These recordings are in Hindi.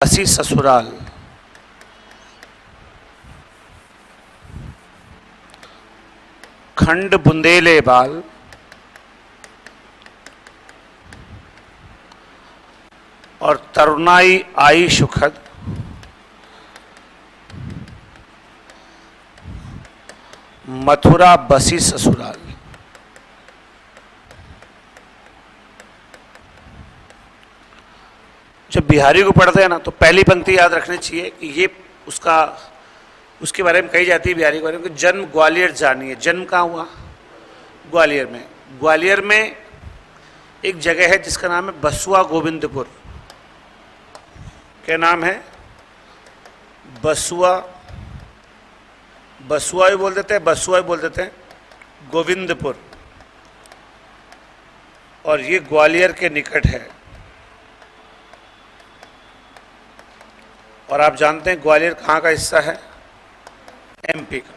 असी ससुराल। खंड बुंदेले बाल, और तरुणाई आई सुखद। मथुरा बसी ससुराल। जब बिहारी को पढ़ते हैं ना तो पहली पंक्ति याद रखनी चाहिए कि ये उसके बारे में कही जाती है बिहारी के बारे में कि जन्म ग्वालियर जानिए। जन्म कहाँ हुआ? ग्वालियर में। ग्वालियर में एक जगह है जिसका नाम है बसुआ गोविंदपुर। क्या नाम है? बसुआ भी बोल देते हैं, बसुआ भी बोल देते हैं, गोविंदपुर। और ये ग्वालियर के निकट है। और आप जानते हैं ग्वालियर कहाँ का हिस्सा है? एमपी का।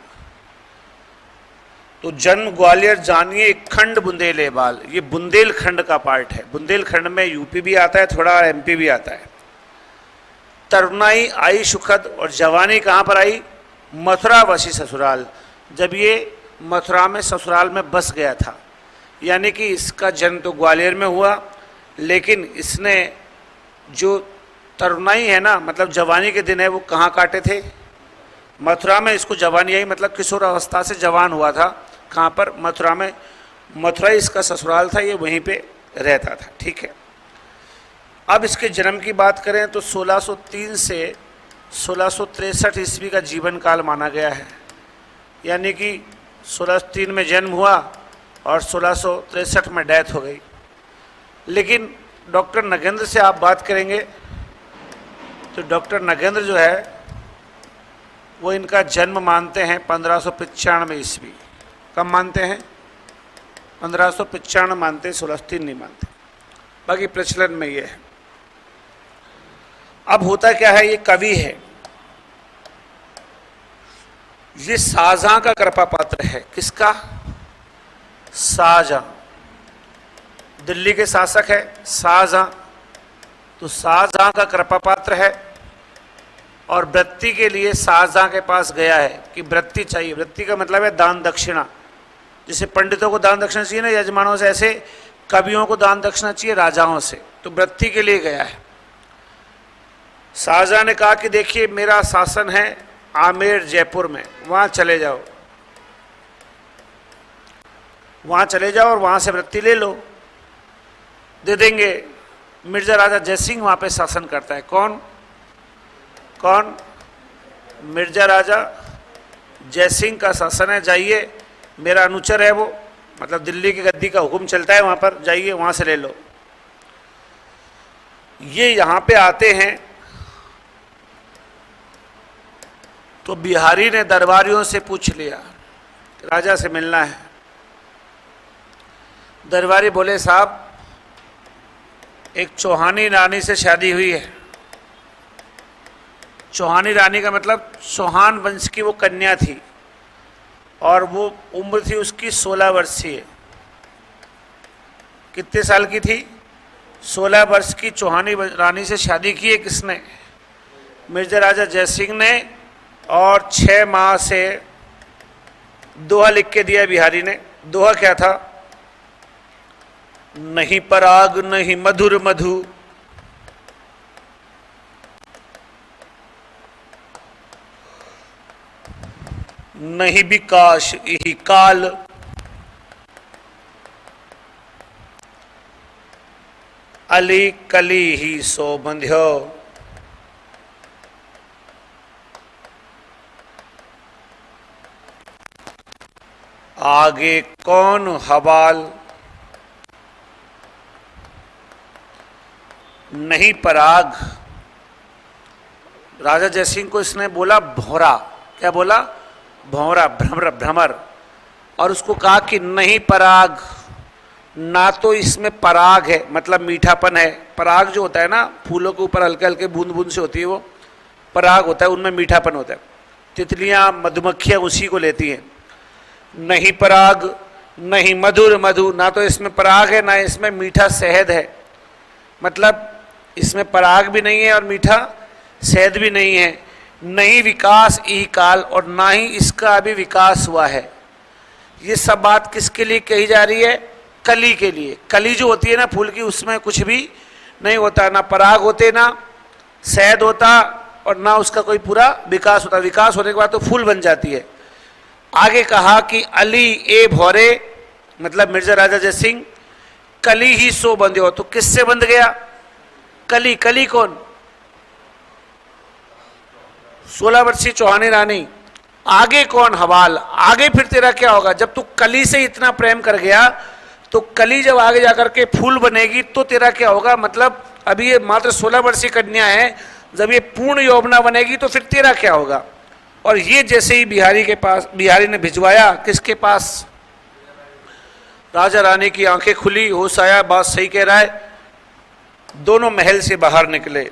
तो जन्म ग्वालियर जानिए खंड बुंदेले बाल, ये बुंदेलखंड का पार्ट है। बुंदेलखंड में यूपी भी आता है थोड़ा, एमपी भी आता है। तरुणाई आई सुखद, और जवानी कहाँ पर आई? मथुरा बसी ससुराल। जब ये मथुरा में ससुराल में बस गया था, यानी कि इसका जन्म तो ग्वालियर में हुआ, लेकिन इसने जो तरुणाई है ना, मतलब जवानी के दिन है, वो कहाँ काटे थे? मथुरा में। इसको जवानी आई मतलब किशोर अवस्था से जवान हुआ था। कहाँ पर? मथुरा में। मथुरा इसका ससुराल था, ये वहीं पे रहता था। ठीक है। अब इसके जन्म की बात करें तो 1603 से 1663 ईस्वी का जीवन काल माना गया है। यानी कि 1603 में जन्म हुआ और 1663 में डेथ हो गई। लेकिन डॉक्टर नगेंद्र से आप बात करेंगे तो डॉक्टर नगेंद्र जो है वो इनका जन्म मानते हैं 1595 ईस्वी। कब मानते हैं? 1595 मानते हैं, 1603 नहीं मानते। बाकी प्रचलन में ये है। अब होता क्या है, ये कवि है, ये शाहजहां का कृपा पात्र है। किसका? शाहजहां। दिल्ली के शासक है शाहजहां, तो शाहजहां का कृपा पात्र है। और वृत्ति के लिए शाहजहां के पास गया है कि वृत्ति चाहिए। वृत्ति का मतलब है दान दक्षिणा। जैसे पंडितों को दान दक्षिणा चाहिए ना यजमानों से, ऐसे कवियों को दान दक्षिणा चाहिए राजाओं से। तो वृत्ति के लिए गया है। शाहजहां ने कहा कि देखिए मेरा शासन है आमेर जयपुर में, वहां चले जाओ, वहां चले जाओ और वहां से वृत्ति ले लो, दे देंगे। मिर्जा राजा जयसिंह वहां पे शासन करता है। कौन? मिर्जा राजा जयसिंह का शासन है। जाइए, मेरा अनुचर है वो, मतलब दिल्ली की गद्दी का हुक्म चलता है वहां पर, जाइए वहां से ले लो। ये यहां पे आते हैं तो बिहारी ने दरबारियों से पूछ लिया राजा से मिलना है। दरबारी बोले साहब एक चौहानी रानी से शादी हुई है। चौहानी रानी का मतलब चौहान वंश की वो कन्या थी, और वो उम्र थी उसकी 16 वर्षीय। कितने साल की थी? 16 वर्ष की चौहानी रानी से शादी की है। किसने? मिर्जा राजा जयसिंह ने। और 6 माह से दोहा लिख के दिया बिहारी ने। दोहा क्या था? नहीं पराग नहीं मधुर मधु, नहीं विकास यही काल, अली कली ही सो बंध्यो, आगे कौन हवाल। नहीं पराग, राजा जयसिंह को इसने बोला भौरा। क्या बोला? भौरा, भ्रमर। और उसको कहा कि नहीं पराग, ना तो इसमें पराग है, मतलब मीठापन है। पराग जो होता है ना फूलों के ऊपर हल्के हल्के बूंद बूंद से होती है, वो पराग होता है, उनमें मीठापन होता है। तितलियां मधुमक्खियां उसी को लेती हैं। नहीं पराग नहीं मधुर मधु, ना तो इसमें पराग है ना इसमें मीठा शहद है। मतलब इसमें पराग भी नहीं है और मीठा शहद भी नहीं है, नहीं विकास ई काल, और ना ही इसका अभी विकास हुआ है। ये सब बात किसके लिए कही जा रही है? कली के लिए। कली जो होती है ना फूल की, उसमें कुछ भी नहीं होता, ना पराग होते, ना शहद होता, और ना उसका कोई पूरा विकास होता। विकास होने के बाद तो फूल बन जाती है। आगे कहा कि अली ए भौरे, मतलब मिर्जा राजा जय सिंह, कली ही सो बंधे हो। तो किससे बंध गया? कली। कली कौन? 16 वर्षीय चौहानी रानी। आगे कौन? हवाल। आगे फिर तेरा क्या होगा? जब तू कली से इतना प्रेम कर गया, तो कली जब आगे जाकर के फूल बनेगी तो तेरा क्या होगा? मतलब अभी ये मात्र 16 वर्षीय कन्या है, जब ये पूर्ण यौवना बनेगी तो फिर तेरा क्या होगा? और ये जैसे ही बिहारी के पास, बिहारी ने भिजवाया किसके पास? राजा रानी की आंखें खुली, होश आया, बात सही कह रहा है। दोनों महल से बाहर निकले।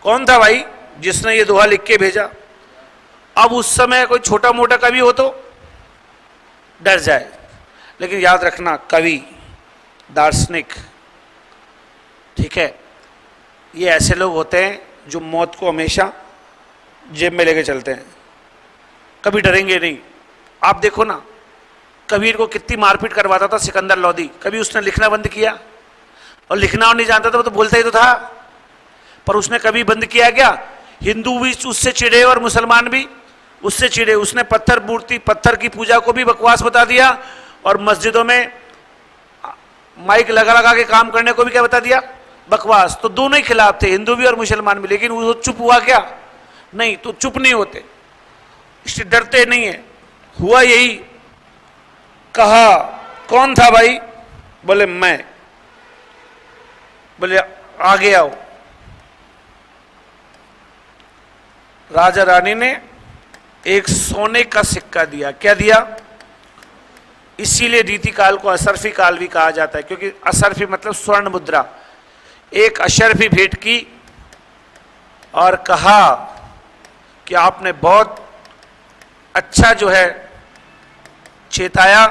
कौन था भाई जिसने ये दोहा लिख के भेजा? अब उस समय कोई छोटा मोटा कवि हो तो डर जाए, लेकिन याद रखना, कवि, दार्शनिक, ठीक है, ये ऐसे लोग होते हैं जो मौत को हमेशा जेब में लेके चलते हैं, कभी डरेंगे नहीं। आप देखो ना, कबीर को कितनी मारपीट करवाता था सिकंदर लोदी, कभी उसने लिखना बंद किया? और लिखना और नहीं जानता था वो तो बोलता ही तो था, पर उसने कभी बंद किया क्या? हिंदू भी उससे चिढ़े और मुसलमान भी उससे चिढ़े। उसने पत्थर मूर्ति, पत्थर की पूजा को भी बकवास बता दिया, और मस्जिदों में माइक लगा लगा के काम करने को भी क्या बता दिया? बकवास। तो दोनों ही खिलाफ थे, हिंदू भी और मुसलमान भी। लेकिन वो चुप हुआ क्या? नहीं, तो चुप नहीं होते, इससे डरते नहीं है। हुआ यही, कहा कौन था भाई? बोले मैं। बोले आगे आओ। राजा रानी ने एक सोने का सिक्का दिया। क्या दिया? इसीलिए रीति काल को असरफी काल भी कहा जाता है, क्योंकि असरफी मतलब स्वर्ण मुद्रा। एक अशरफी भेंट की और कहा कि आपने बहुत अच्छा जो है चेताया।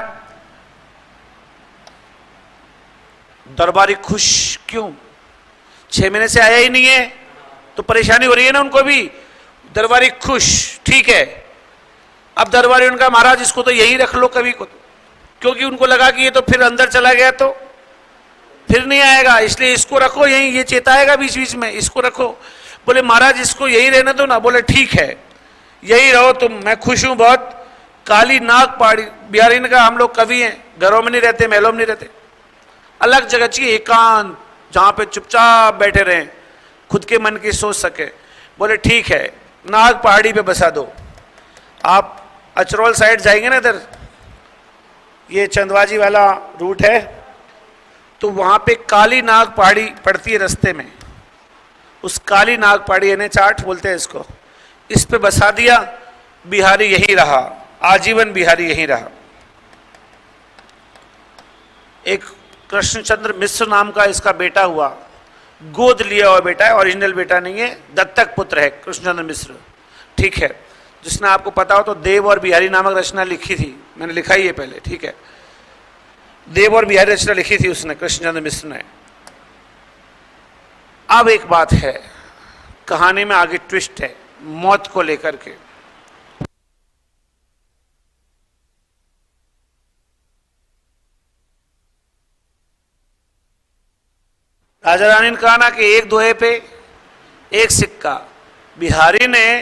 दरबारी खुश क्यों? 6 महीने से आया ही नहीं है तो परेशानी हो रही है ना उनको भी। दरबारी खुश, ठीक है। अब दरबारी उनका, महाराज इसको तो यही रख लो कवि को, क्योंकि उनको लगा कि ये तो फिर अंदर चला गया तो फिर नहीं आएगा, इसलिए इसको रखो यहीं, ये चेताएगा बीच बीच में, इसको रखो। बोले महाराज इसको यही रहने दो ना। बोले ठीक है, यही रहो तुम, मैं खुश हूं बहुत। काली नाग पहाड़ी, बिहारी ने कहा हम लोग कवि हैं, घरों में नहीं रहते, महलों में नहीं रहते, अलग जगह चाहिए, एकांत, जहां पे चुपचाप बैठे रहें, खुद के मन की सोच सके। बोले ठीक है, नाग पहाड़ी पे बसा दो। आप अचरोल साइड जाएंगे ना, इधर ये चंदवाजी वाला रूट है, तो वहां पे काली नाग पहाड़ी पड़ती है रास्ते में। उस काली नाग पहाड़ी NH8 बोलते हैं इसको, इस पे बसा दिया। बिहारी यहीं रहा, आजीवन बिहारी यहीं रहा। एक कृष्णचंद्र मिश्र नाम का इसका बेटा हुआ, गोद लिया हुआ बेटा है, ओरिजिनल बेटा नहीं है, दत्तक पुत्र है कृष्णचंद्र मिश्र, ठीक है। जिसने आपको पता हो तो देव और बिहारी नामक रचना लिखी थी, मैंने लिखा ही है पहले, ठीक है। देव और बिहारी रचना लिखी थी उसने, कृष्णचंद्र मिश्र ने। अब एक बात है, कहानी में आगे ट्विस्ट है मौत को लेकर के। राजा रानी ने कहा ना कि एक दोहे पे एक सिक्का। बिहारी ने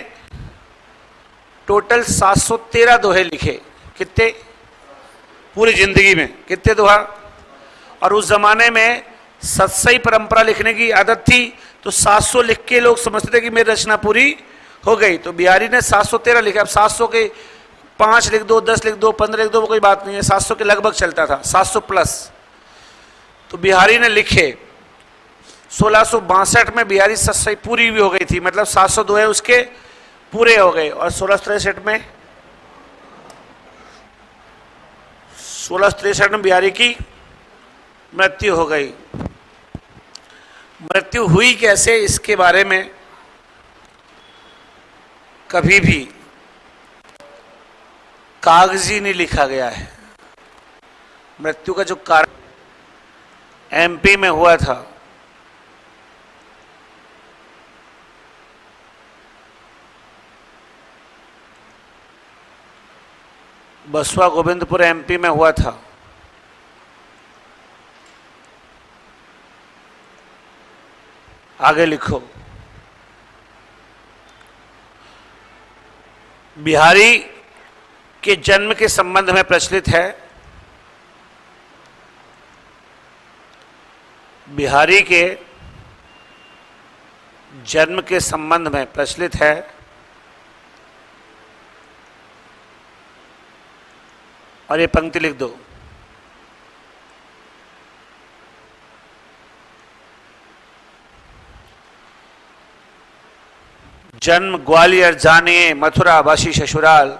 टोटल 713 दोहे लिखे। कितने? पूरी जिंदगी में कितने दोहा? और उस जमाने में सत्सई परंपरा लिखने की आदत थी, तो 700 लिख के लोग समझते थे कि मेरी रचना पूरी हो गई। तो बिहारी ने 713 लिखे। अब 700 के 5 लिख दो, 10 लिख दो, 15 लिख दो, वो कोई बात नहीं है, 700 के लगभग चलता था, 700 प्लस। तो बिहारी ने लिखे। 1662 में बिहारी सत्सई पूरी भी हो गई थी, मतलब 700 दोहे उसके पूरे हो गए। और 1663 में बिहारी की मृत्यु हो गई। मृत्यु हुई कैसे, इसके बारे में कभी भी कागजी नहीं लिखा गया है। मृत्यु का जो कारण MP में हुआ था, बसवा गोविंदपुर एमपी में हुआ था। आगे लिखो। बिहारी के जन्म के संबंध में प्रचलित है। बिहारी के जन्म के संबंध में प्रचलित है। और ये पंक्ति लिख दो। जन्म ग्वालियर जानिए मथुरा वासी ससुराल।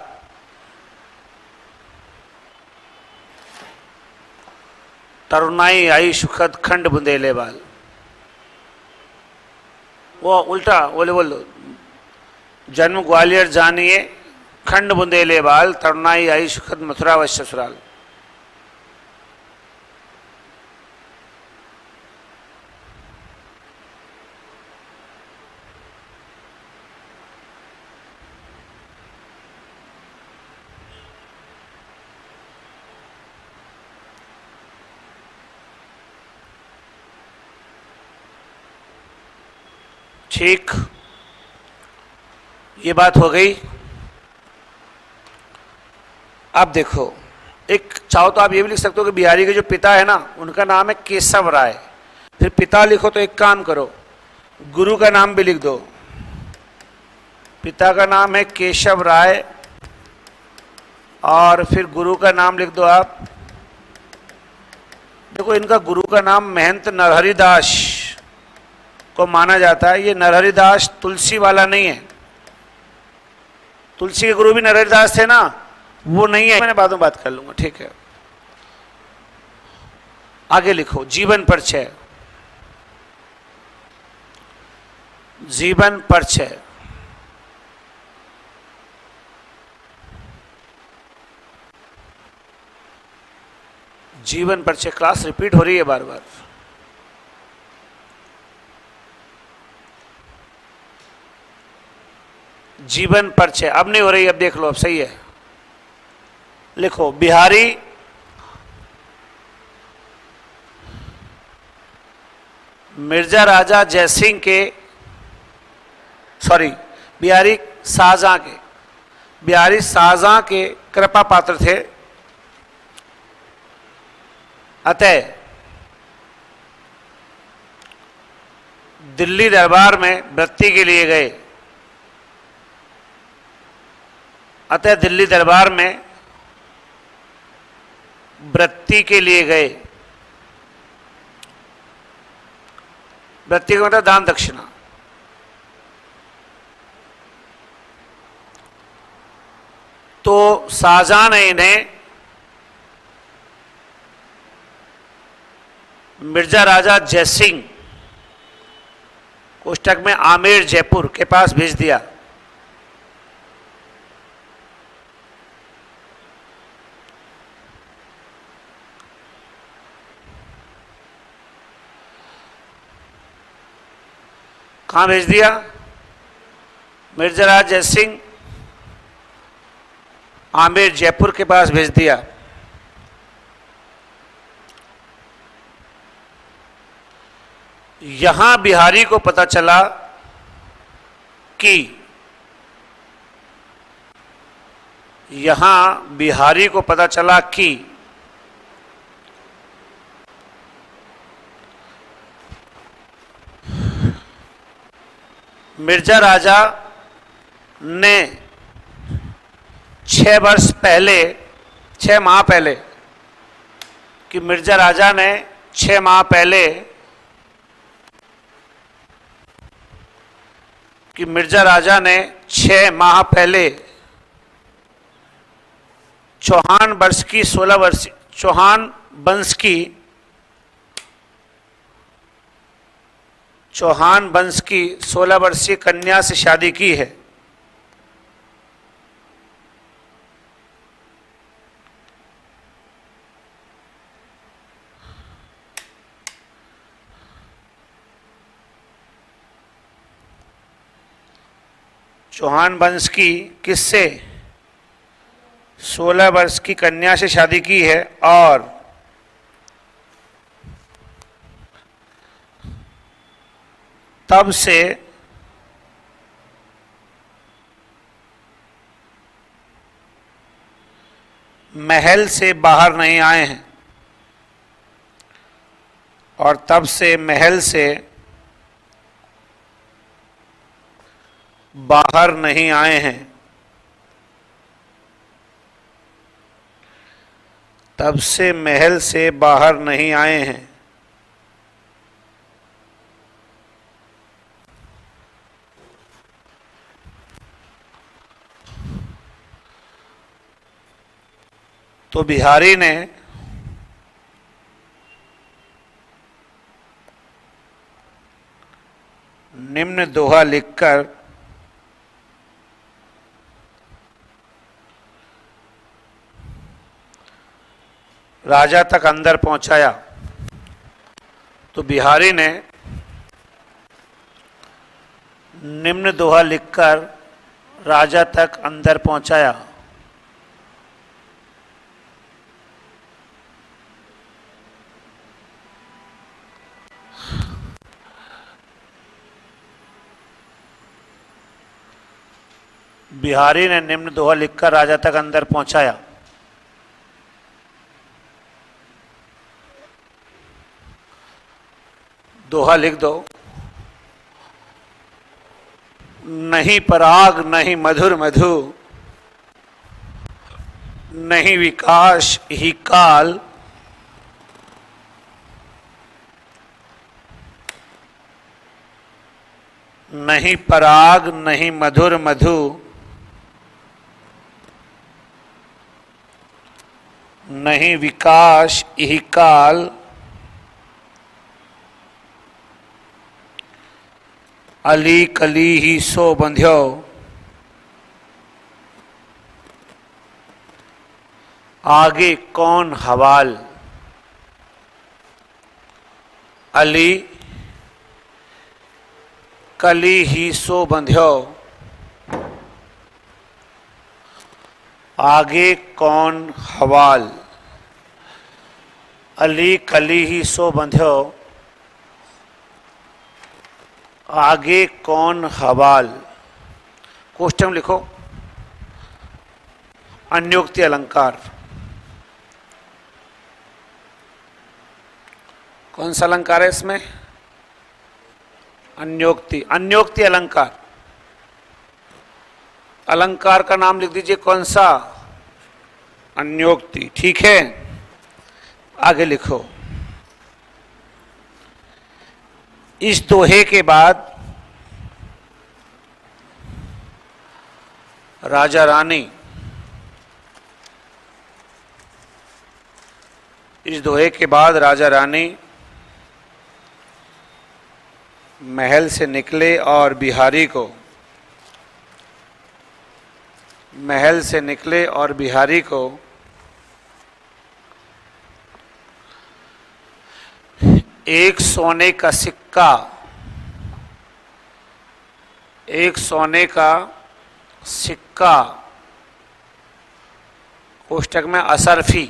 तरुणाई आई सुखद खंड बुंदेले बाल। वो उल्टा बोलो। जन्म ग्वालियर जानिए खंड बुंदेले बाल, तरुणाई आई सुखद मथुरा वासी ससुराल। ठीक, ये बात हो गई। अब देखो, एक चाहो तो आप ये भी लिख सकते हो कि बिहारी के जो पिता है ना, उनका नाम है केशव राय। फिर पिता लिखो तो एक काम करो, गुरु का नाम भी लिख दो। पिता का नाम है केशव राय और फिर गुरु का नाम लिख दो आप। देखो, इनका गुरु का नाम महंत नरहरि दास को माना जाता है। ये नरहरि दास तुलसी वाला नहीं है। तुलसी के गुरु भी नरहरि दास थे ना, वो नहीं है। मैंने बाद में बात कर लूंगा, ठीक है। आगे लिखो, जीवन परिचय। जीवन परिचय। जीवन परिचय। क्लास रिपीट हो रही है बार बार। जीवन परिचय अब नहीं हो रही, अब देख लो, अब सही है। लिखो, बिहारी मिर्जा राजा जयसिंह के, सॉरी, बिहारी शाहजहां के, बिहारी शाहजहां के कृपा पात्र थे। अतः दिल्ली दरबार में वृत्ति के लिए गए। अतः दिल्ली दरबार में वृत्ति के लिए गए। वृत्ति का मतलब दान दक्षिणा। तो शाहजहां ने इन्हें मिर्जा राजा जयसिंह, कोष्टक में आमेर जयपुर के पास भेज दिया। कहाँ भेज दिया? मिर्जा राजा जयसिंह आमेर जयपुर के पास भेज दिया। यहां बिहारी को पता चला कि मिर्जा राजा ने 6 माह पहले कि मिर्जा राजा ने 6 माह पहले चौहान वंश की 16 वर्षीय कन्या से शादी की है। चौहान वंश की किससे? 16 वर्ष की कन्या से शादी की है और तब से महल से बाहर नहीं आए हैं, और तब से महल से बाहर नहीं आए हैं, तब से महल से बाहर नहीं आए हैं। तो बिहारी ने निम्न दोहा लिखकर राजा तक अंदर पहुंचाया। तो बिहारी ने निम्न दोहा लिखकर राजा तक अंदर पहुंचाया। बिहारी ने निम्न दोहा लिखकर राजा तक अंदर पहुंचाया। दोहा लिख दो। नहीं पराग नहीं मधुर मधु, नहीं विकास ही काल, नहीं पराग नहीं मधुर मधु, नहीं विकास यही काल, अली कली ही सो बंध्यो, आगे कौन हवाल। अली कली ही सो बंध्यो, आगे कौन हवाल। अली कली ही सो बंध्यो, आगे कौन हवाल। क्वेश्चन लिखो। अन्योक्ति अलंकार। कौन सा अलंकार है इसमें? अन्योक्ति। अन्योक्ति अलंकार। अलंकार का नाम लिख दीजिए। कौन सा? अन्योक्ति। ठीक है, आगे लिखो। इस दोहे के बाद राजा रानी, इस दोहे के बाद राजा रानी महल से निकले और बिहारी को, महल से निकले और बिहारी को एक सोने का सिक्का, एक सोने का सिक्का, कोष्टक में असरफी,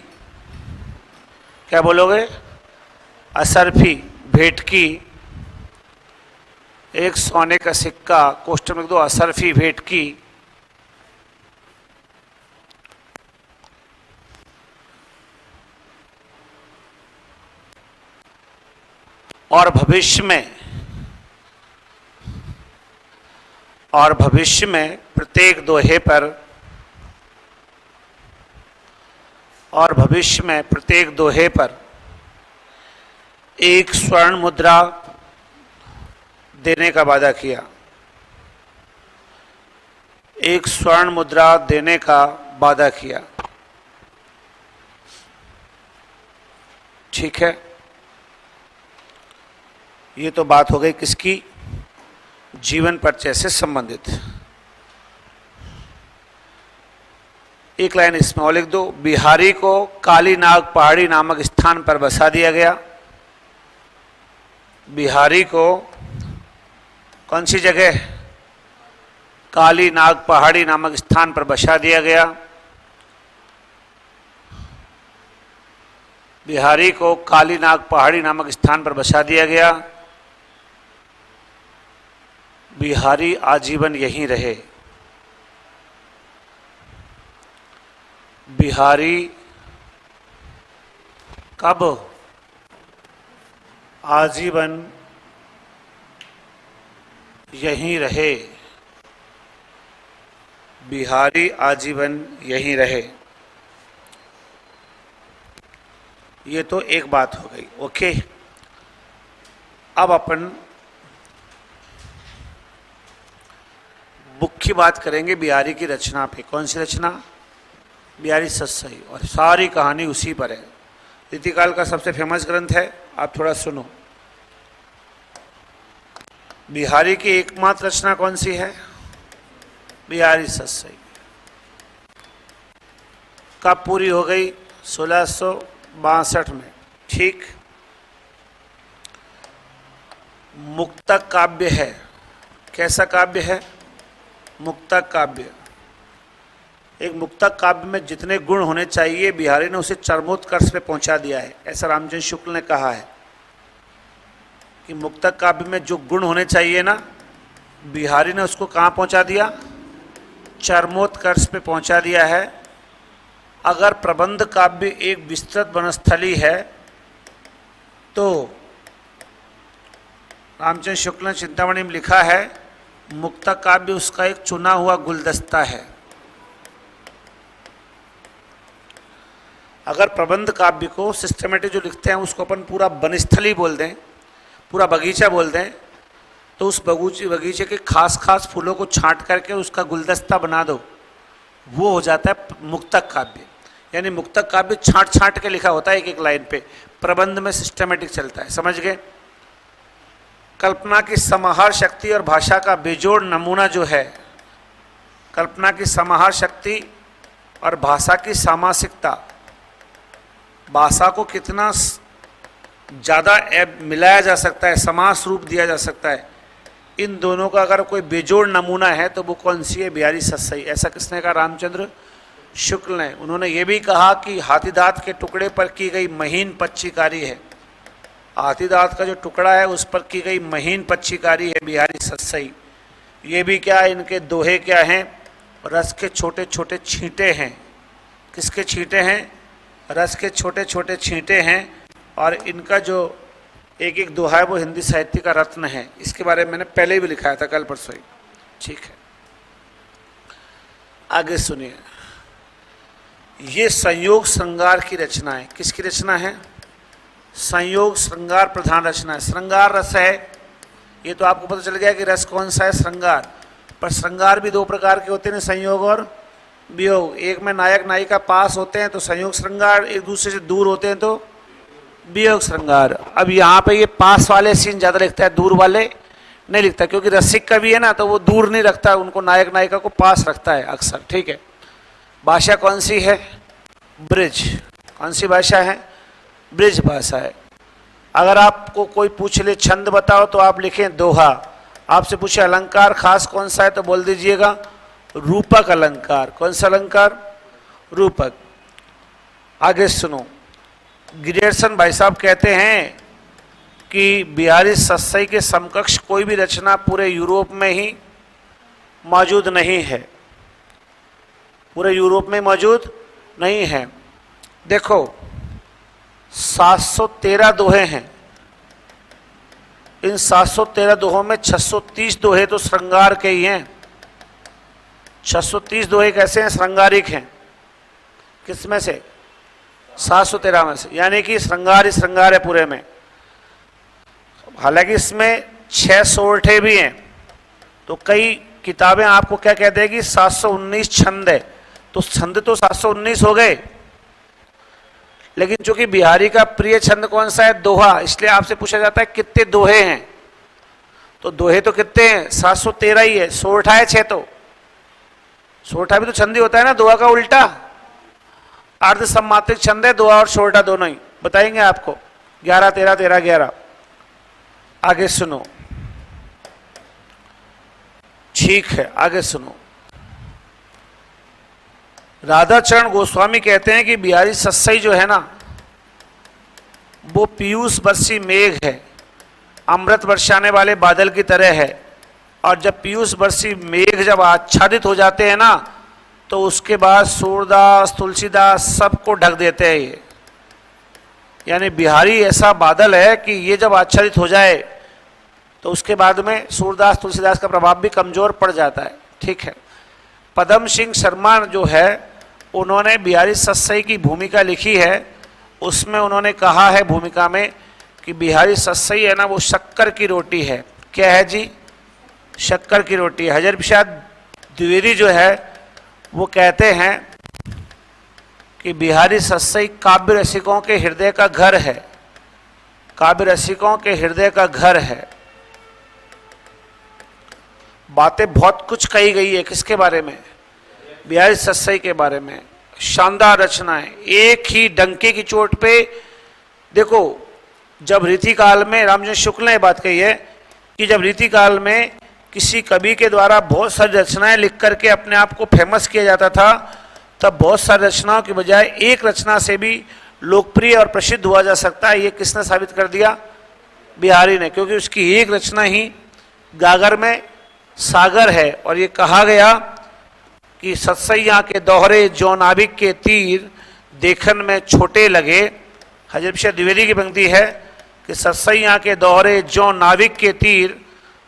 क्या बोलोगे? असरफी भेंट की। एक सोने का सिक्का, कोष्टक में लिख दो असरफी भेंट की, और भविष्य में, और भविष्य में प्रत्येक दोहे पर, और भविष्य में प्रत्येक दोहे पर एक स्वर्ण मुद्रा देने का वादा किया। एक स्वर्ण मुद्रा देने का वादा किया। ठीक है, ये तो बात हो गई किसकी? जीवन परिचय से संबंधित। एक लाइन इसमें और लिख दो। बिहारी को काली नाग पहाड़ी नामक स्थान पर बसा दिया गया। बिहारी को कौन सी जगह? काली नाग पहाड़ी नामक स्थान पर बसा दिया गया। बिहारी को कालीनाग पहाड़ी नामक स्थान पर बसा दिया गया। बिहारी आजीवन यहीं रहे। बिहारी कब आजीवन यहीं रहे। बिहारी आजीवन यहीं रहे। ये तो एक बात हो गई। ओके, अब अपन मुख्य बात करेंगे बिहारी की रचना पे। कौन सी रचना? बिहारी सतसई। और सारी कहानी उसी पर है। रीतिकाल का सबसे फेमस ग्रंथ है। आप थोड़ा सुनो। बिहारी की एकमात्र रचना कौन सी है? बिहारी सतसई। कब पूरी हो गई? 1662 में। ठीक। मुक्तक काव्य है। कैसा काव्य है? मुक्तक काव्य। एक मुक्तक काव्य में जितने गुण होने चाहिए बिहारी ने उसे चरमोत्कर्ष पे पहुंचा दिया है। ऐसा रामचंद्र शुक्ल ने कहा है कि मुक्तक काव्य में जो गुण होने चाहिए ना, बिहारी ने उसको कहाँ पहुंचा दिया? चरमोत्कर्ष पे पहुंचा दिया है। अगर प्रबंध काव्य एक विस्तृत वनस्थली है तो रामचंद्र शुक्ल ने चिंतामणि में लिखा है मुक्तक काव्य उसका एक चुना हुआ गुलदस्ता है। अगर प्रबंध काव्य को सिस्टमेटिक जो लिखते हैं उसको अपन पूरा वनस्थली बोल दें, पूरा बगीचा बोल दें, तो उस बगीचे के खास खास फूलों को छांट करके उसका गुलदस्ता बना दो, वो हो जाता है मुक्तक काव्य। यानी मुक्तक काव्य छांट छांट के लिखा होता है एक एक लाइन पे। प्रबंध में सिस्टमेटिक चलता है। समझ गए? कल्पना की समाहार शक्ति और भाषा का बेजोड़ नमूना जो है, कल्पना की समाहार शक्ति और भाषा की सामासिकता, भाषा को कितना ज़्यादा मिलाया जा सकता है, समास रूप दिया जा सकता है, इन दोनों का अगर कोई बेजोड़ नमूना है तो वो कौन सी है? बिहारी सतसई। ऐसा किसने कहा? रामचंद्र शुक्ल ने। उन्होंने ये भी कहा कि हाथीदांत के टुकड़े पर की गई महीन पच्चीकारी है। हाथीदांत का जो टुकड़ा है उस पर की गई महीन पच्चीकारी है बिहारी सतसई। ये भी क्या है? इनके दोहे क्या हैं? रस के छोटे छोटे छींटे हैं। किसके छींटे हैं? रस के छोटे छोटे छींटे हैं। और इनका जो एक एक दोहा है वो हिंदी साहित्य का रत्न है। इसके बारे में मैंने पहले भी लिखाया था, कल परसों ही। ठीक है, आगे सुनिए। ये संयोग श्रृंगार की रचना है। किसकी रचना है? संयोग श्रृंगार प्रधान रचना है। श्रृंगार रस है, ये तो आपको पता चल गया कि रस कौन सा है? श्रृंगार। पर श्रृंगार भी दो प्रकार के होते हैं, संयोग और वियोग। एक में नायक नायिका पास होते हैं तो संयोग श्रृंगार, एक दूसरे से दूर होते हैं तो वियोग श्रृंगार। अब यहाँ पे ये पास वाले सीन ज़्यादा लिखता है, दूर वाले नहीं लिखता, क्योंकि रसिक कवि है ना तो वो दूर नहीं रखता, उनको नायक नायिका को पास रखता है अक्सर। ठीक है। भाषा कौन सी है? ब्रिज। कौन सी भाषा है? ब्रिज भाषा है। अगर आपको कोई पूछ ले छंद बताओ तो आप लिखें दोहा। आपसे पूछे अलंकार खास कौन सा है तो बोल दीजिएगा रूपक अलंकार। कौन सा अलंकार? रूपक। आगे सुनो। ग्रियर्सन भाई साहब कहते हैं कि बिहारी सतसई के समकक्ष कोई भी रचना पूरे यूरोप में ही मौजूद नहीं है। पूरे यूरोप में मौजूद नहीं है। देखो 713 दोहे हैं। इन 713 दोहों में 630 दोहे तो श्रृंगार के ही हैं। 630 दोहे कैसे हैं? श्रृंगारिक हैं। किस में से? 713 में से। यानी कि श्रृंगार ही श्रृंगार है पूरे में। हालांकि इसमें 6 सोरठे भी हैं, तो कई किताबें आपको क्या कह देगी 719 छंद है, तो छंद तो 719 हो गए। लेकिन चूंकि बिहारी का प्रिय छंद कौन सा है? दोहा, इसलिए आपसे पूछा जाता है कितने दोहे हैं, तो दोहे तो कितने हैं? 713 ही है। सोरठा है 6 तो। सोरठा भी तो छंद ही होता है ना, दोहा का उल्टा। अर्ध सम्मात्रिक छंद है दोहा और सोरठा दोनों ही। बताएंगे आपको 11 13 13 11। आगे सुनो। ठीक है, आगे सुनो। राधाचरण गोस्वामी कहते हैं कि बिहारी सतसई जो है ना, वो पीयूष बरसी मेघ है, अमृत बरसाने वाले बादल की तरह है। और जब पीयूष बरसी मेघ जब आच्छादित हो जाते हैं ना, तो उसके बाद सूरदास, तुलसीदास सबको ढक देते हैं ये। यानी बिहारी ऐसा बादल है कि ये जब आच्छादित हो जाए तो उसके बाद में सूरदास, तुलसीदास का प्रभाव भी कमजोर पड़ जाता है। ठीक है। पदम सिंह शर्मा जो है, उन्होंने बिहारी सत्सई की भूमिका लिखी है। उसमें उन्होंने कहा है भूमिका में कि बिहारी सत्सई है ना, वो शक्कर की रोटी है। क्या है जी? शक्कर की रोटी है। हजर प्रसाद द्विवेदी जो है वो कहते हैं कि बिहारी सत्सई काव्य रसिकों के हृदय का घर है, काव्य रसिकों के हृदय का घर है। बातें बहुत कुछ कही गई है किसके बारे में? बिहारी सत्सई के बारे में। शानदार रचनाएं, एक ही डंके की चोट पे। देखो, जब रीतिकाल में रामचंद्र शुक्ल ने बात कही है कि जब रीतिकाल में किसी कवि के द्वारा बहुत सारी रचनाएं लिख करके अपने आप को फेमस किया जाता था, तब बहुत सारी रचनाओं की बजाय एक रचना से भी लोकप्रिय और प्रसिद्ध हुआ जा सकता है। ये किसने साबित कर दिया? बिहारी ने, क्योंकि उसकी एक रचना ही गागर में सागर है। और ये कहा गया कि सत्सैया के दोहरे जो नाविक के तीर देखन में छोटे लगे। हजरत प्रसाद द्विवेदी की पंक्ति है कि सत्सैया के दोहरे जो नाविक के तीर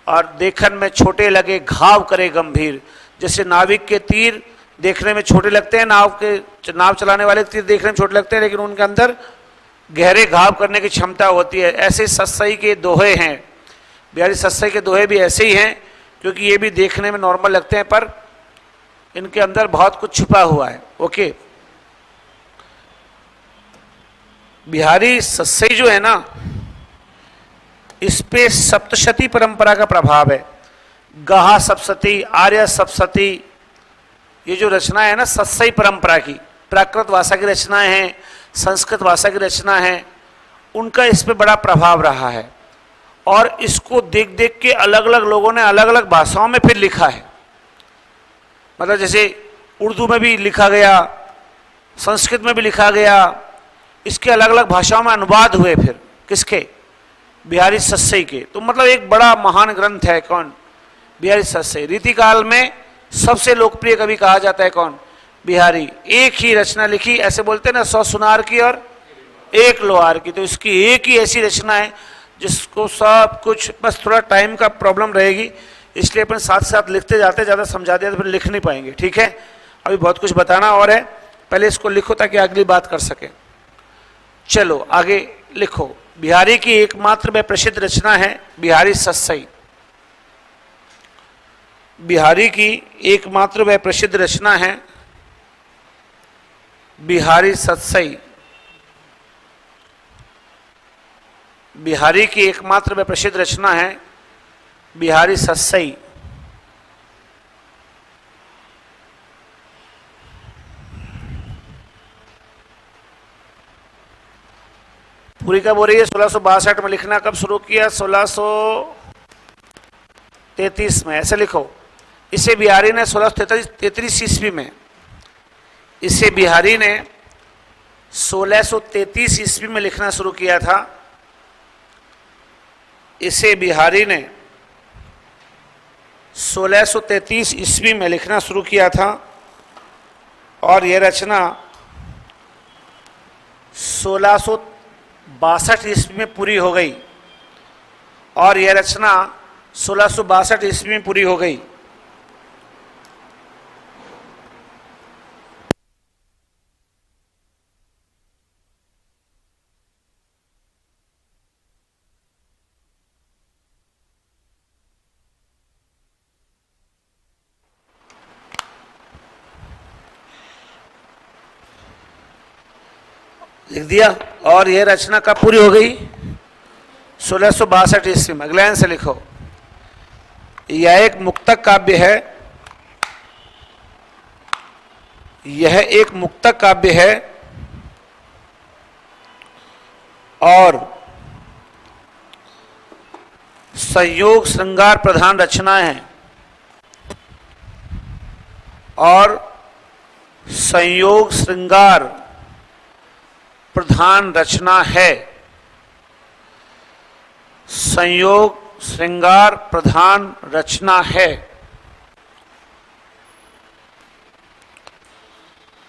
और देखन में छोटे लगे, घाव करे गंभीर। जैसे नाविक के तीर देखने में छोटे लगते हैं, नाव चलाने वाले तीर देखने में छोटे लगते हैं, लेकिन उनके अंदर गहरे घाव करने की क्षमता होती है। ऐसे सत्सई के दोहे हैं, बिहारी सत्सई के दोहे भी ऐसे ही हैं, क्योंकि ये भी देखने में नॉर्मल लगते हैं पर इनके अंदर बहुत कुछ छुपा हुआ है। ओके, बिहारी सत्सई जो है ना, इस पे सप्तशती परंपरा का प्रभाव है। गहा सप्तशती, आर्य सप्तशती, ये जो रचना है ना सत्सई परंपरा की, प्राकृत भाषा की रचनाएं हैं, संस्कृत भाषा की रचना है, उनका इस पे बड़ा प्रभाव रहा है। और इसको देख देख के अलग अलग लोगों ने अलग अलग भाषाओं में फिर लिखा है। मतलब जैसे उर्दू में भी लिखा गया, संस्कृत में भी लिखा गया, इसके अलग अलग भाषाओं में अनुवाद हुए फिर किसके? बिहारी सत्सई के। तो मतलब एक बड़ा महान ग्रंथ है। कौन? बिहारी सत्सई। रीतिकाल में सबसे लोकप्रिय कवि कहा जाता है कौन? बिहारी। एक ही रचना लिखी, ऐसे बोलते हैं ना, 100 सुनार की और 1 लोहार की। तो इसकी एक ही ऐसी रचना है जिसको सब कुछ, बस थोड़ा टाइम का प्रॉब्लम रहेगी, इसलिए अपन साथ साथ लिखते जाते, ज़्यादा समझा दिया तो फिर लिख नहीं पाएंगे। ठीक है, अभी बहुत कुछ बताना और है, पहले इसको लिखो ताकि अगली बात कर सके। चलो आगे लिखो। बिहारी की एकमात्र व प्रसिद्ध रचना है बिहारी सत्सई। बिहारी की एकमात्र व प्रसिद्ध रचना है बिहारी सत्सई। बिहारी की एकमात्र व प्रसिद्ध रचना है बिहारी सत्सई। पूरी कब हो रही है? 1662 में लिखना कब शुरू किया? 1633 में। ऐसे लिखो। इसे बिहारी ने 1633 ईस्वी में, इसे बिहारी ने 1633 ईस्वी में लिखना शुरू किया था। इसे बिहारी ने 1633 ईस्वी में लिखना शुरू किया था और यह रचना 1662 ईस्वी में पूरी हो गई। और यह रचना 1662 ईस्वी में पूरी हो गई। लिख दिया। और यह रचना कब पूरी हो गई? 1662 ईस्वी में। अगले लाइन से लिखो। यह एक मुक्तक काव्य है, यह एक मुक्तक काव्य है और संयोग श्रृंगार प्रधान रचनाएं हैं और संयोग श्रृंगार प्रधान रचना है। संयोग श्रृंगार प्रधान रचना है।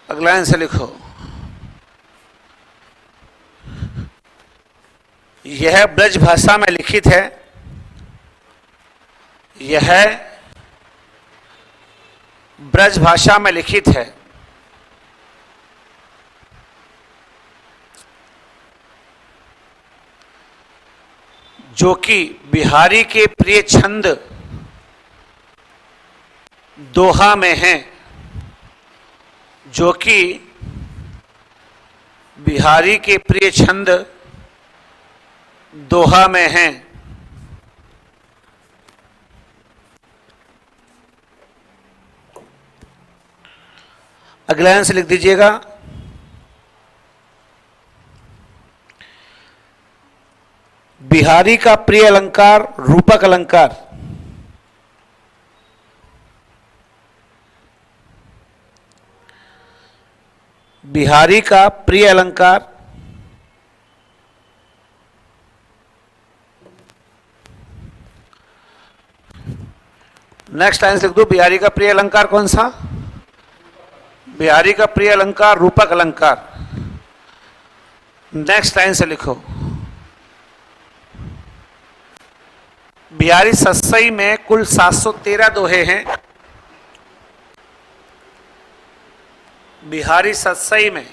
अगला लाइन से लिखो, यह ब्रज भाषा में लिखित है। यह ब्रज भाषा में लिखित है। जो कि बिहारी के प्रिय छंद दोहा में है। जो कि बिहारी के प्रिय छंद दोहा में है। अगला लाइन से लिख दीजिएगा, बिहारी का प्रिय अलंकार रूपक अलंकार। बिहारी का प्रिय अलंकार नेक्स्ट लाइन से लिख दो, बिहारी का प्रिय अलंकार कौन सा? बिहारी का प्रिय अलंकार रूपक अलंकार। नेक्स्ट लाइन से लिखो, बिहारी सत्सई में कुल 713 दोहे हैं। बिहारी सत्सई में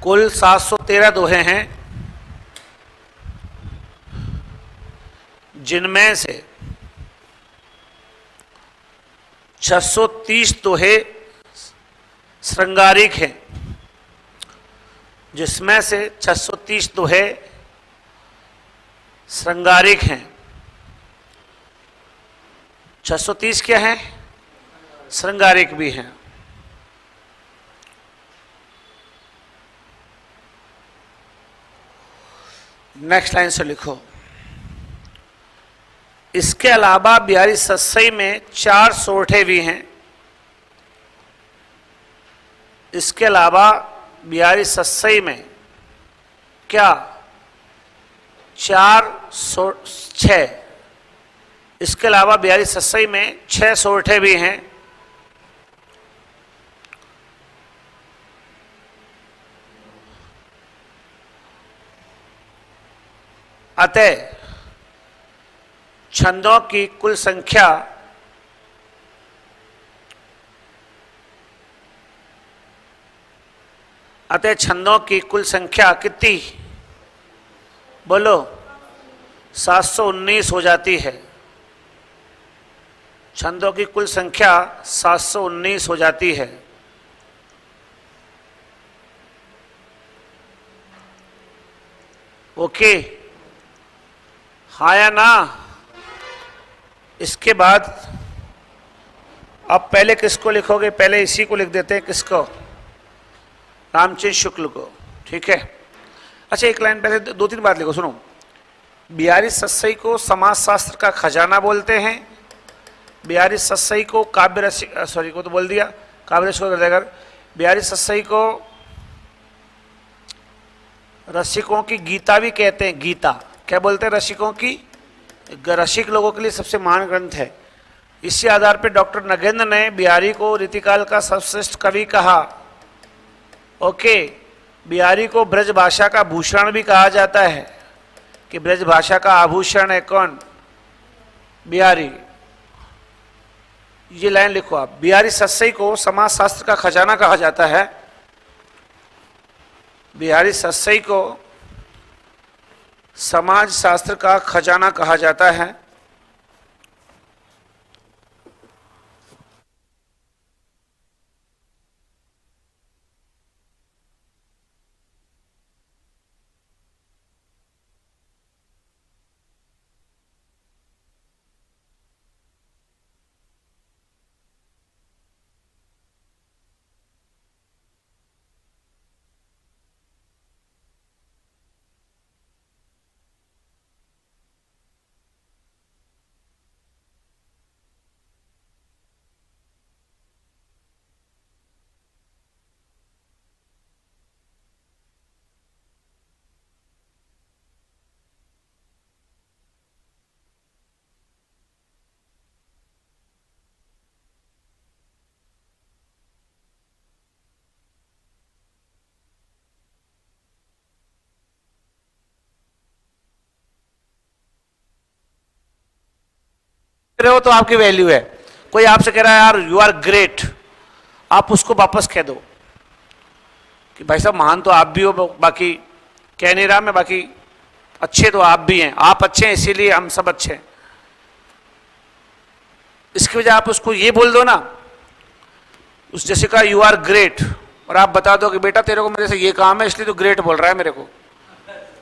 कुल 713 दोहे हैं, जिनमें से 630 दोहे श्रृंगारिक हैं। जिसमें से 630 दोहे श्रृंगारिक हैं। 630 क्या है? श्रृंगारिक भी हैं। नेक्स्ट लाइन से लिखो, इसके अलावा बिहारी सत्सई में 4 सोरठे भी हैं। इसके अलावा बिहारी सत्सई में क्या 6 इसके अलावा बिहारी सत्सई में 6 सोरठे भी हैं। अतः छंदों की कुल संख्या कितनी? बोलो, 719 हो जाती है। छंदों की कुल संख्या 719 हो जाती है। ओके, हाँ या ना? इसके बाद अब पहले किसको लिखोगे? पहले इसी को लिख देते हैं। किसको? रामचंद्र शुक्ल को। ठीक है। अच्छा, एक लाइन पहले 2-3 बात लिखो, सुनो। बिहारी सत्सई को समाज शास्त्र का खजाना बोलते हैं। बिहारी सत्सई को काव्य रसिक, सॉरी को तो बोल दिया, काव्य रसिक कर देगा। बिहारी सत्सई को रसिकों की गीता भी कहते हैं। गीता क्या बोलते हैं? रसिकों की, रसिक लोगों के लिए सबसे महान ग्रंथ है। इसी आधार पर डॉक्टर नगेंद्र ने बिहारी को रीतिकाल का सर्वश्रेष्ठ कवि कहा। ओके, बिहारी को ब्रज भाषा का भूषण भी कहा जाता है कि ब्रज भाषा का आभूषण है कौन? बिहारी। ये लाइन लिखो आप, बिहारी सत्सई को समाज शास्त्र का खजाना कहा जाता है। बिहारी सत्सई को समाज शास्त्र का खजाना कहा जाता है। रहे हो तो आपकी वैल्यू है। कोई आपसे कह रहा है यार यू आर ग्रेट, आप उसको वापस कह दो कि भाई साहब महान तो आप भी हो, बाकी कह नहीं रहा मैं, बाकी अच्छे तो आप भी हैं, आप अच्छे हैं इसीलिए हम सब अच्छे हैं। इसकी वजह आप उसको ये बोल दो ना, उस जैसे का यू आर ग्रेट, और आप बता दो कि बेटा तेरे को मेरे से ये काम है इसलिए तो ग्रेट बोल रहा है मेरे को,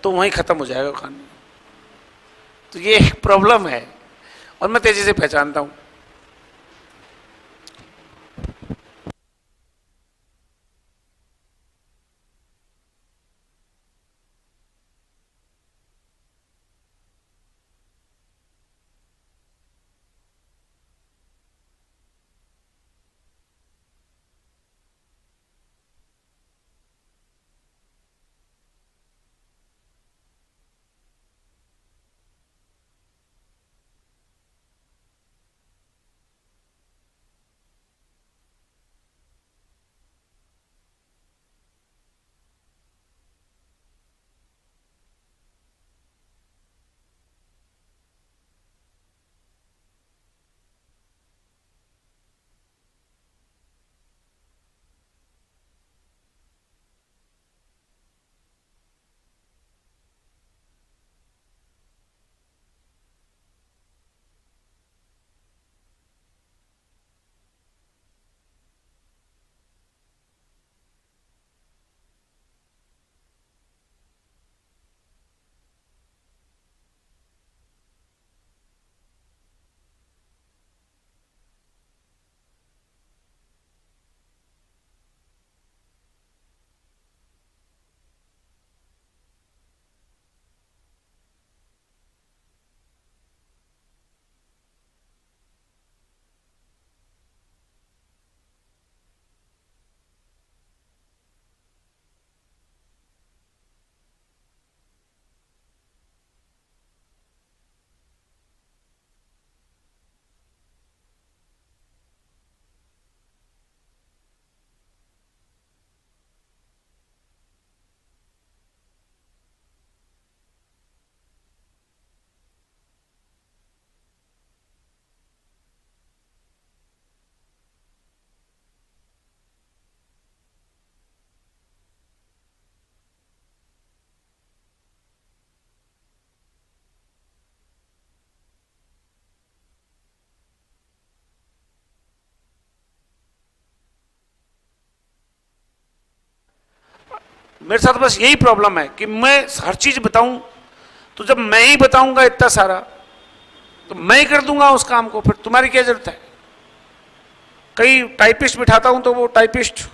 तो वहीं खत्म हो जाएगा कहानी। तो ये एक प्रॉब्लम है और मैं तेजी से पहचानता हूं। मेरे साथ बस यही प्रॉब्लम है कि मैं हर चीज बताऊं, तो जब मैं ही बताऊंगा इतना सारा तो मैं ही कर दूंगा उस काम को, फिर तुम्हारी क्या जरूरत है। कई टाइपिस्ट बिठाता हूं तो वो टाइपिस्ट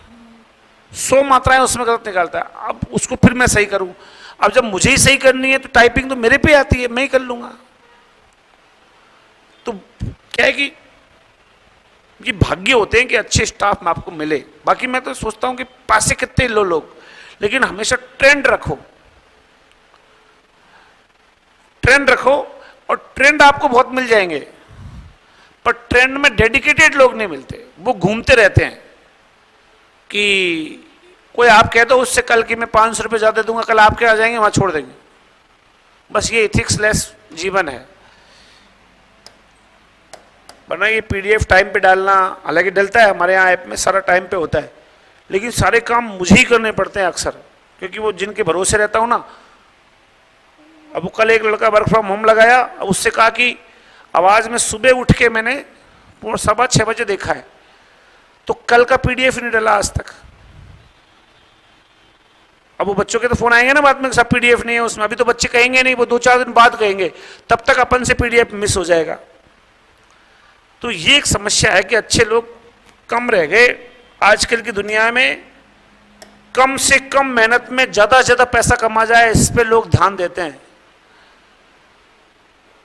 100 मात्राएं उसमें गलत निकालता है, अब उसको फिर मैं सही करूं। अब जब मुझे ही सही करनी है तो टाइपिंग तो मेरे पे आती है, मैं ही कर लूंगा। तो क्या है कि ये भाग्य होते हैं कि अच्छे स्टाफ में आपको मिले। बाकी मैं तो सोचता हूं कि पैसे कितने लो लोग, लेकिन हमेशा ट्रेंड रखो, ट्रेंड रखो, और ट्रेंड आपको बहुत मिल जाएंगे, पर ट्रेंड में डेडिकेटेड लोग नहीं मिलते, वो घूमते रहते हैं कि कोई आप कह दो उससे कल कि मैं 500 रुपये ज्यादा दूंगा, कल आपके आ जाएंगे वहां छोड़ देंगे। बस ये एथिक्स लेस जीवन है। वरना ये पीडीएफ टाइम पे डालना, हालांकि डलता है हमारे यहाँ ऐप में, सारा टाइम पे होता है, लेकिन सारे काम मुझे ही करने पड़ते हैं अक्सर, क्योंकि वो जिनके भरोसे रहता हूं ना। अब वो कल एक लड़का वर्क फ्रॉम होम लगाया, अब उससे कहा कि आवाज में सुबह उठ के मैंने 6:15 बजे देखा है, तो कल का पीडीएफ नहीं डाला आज तक। अब वो बच्चों के तो फोन आएंगे ना बाद में, सब पीडीएफ नहीं है उसमें, अभी तो बच्चे कहेंगे नहीं, वो 2-4 दिन बाद कहेंगे, तब तक अपन से पीडीएफ मिस हो जाएगा। तो ये एक समस्या है कि अच्छे लोग कम रह गए। आजकल की दुनिया में कम से कम मेहनत में ज्यादा से ज्यादा पैसा कमा जाए, इस पे लोग ध्यान देते हैं।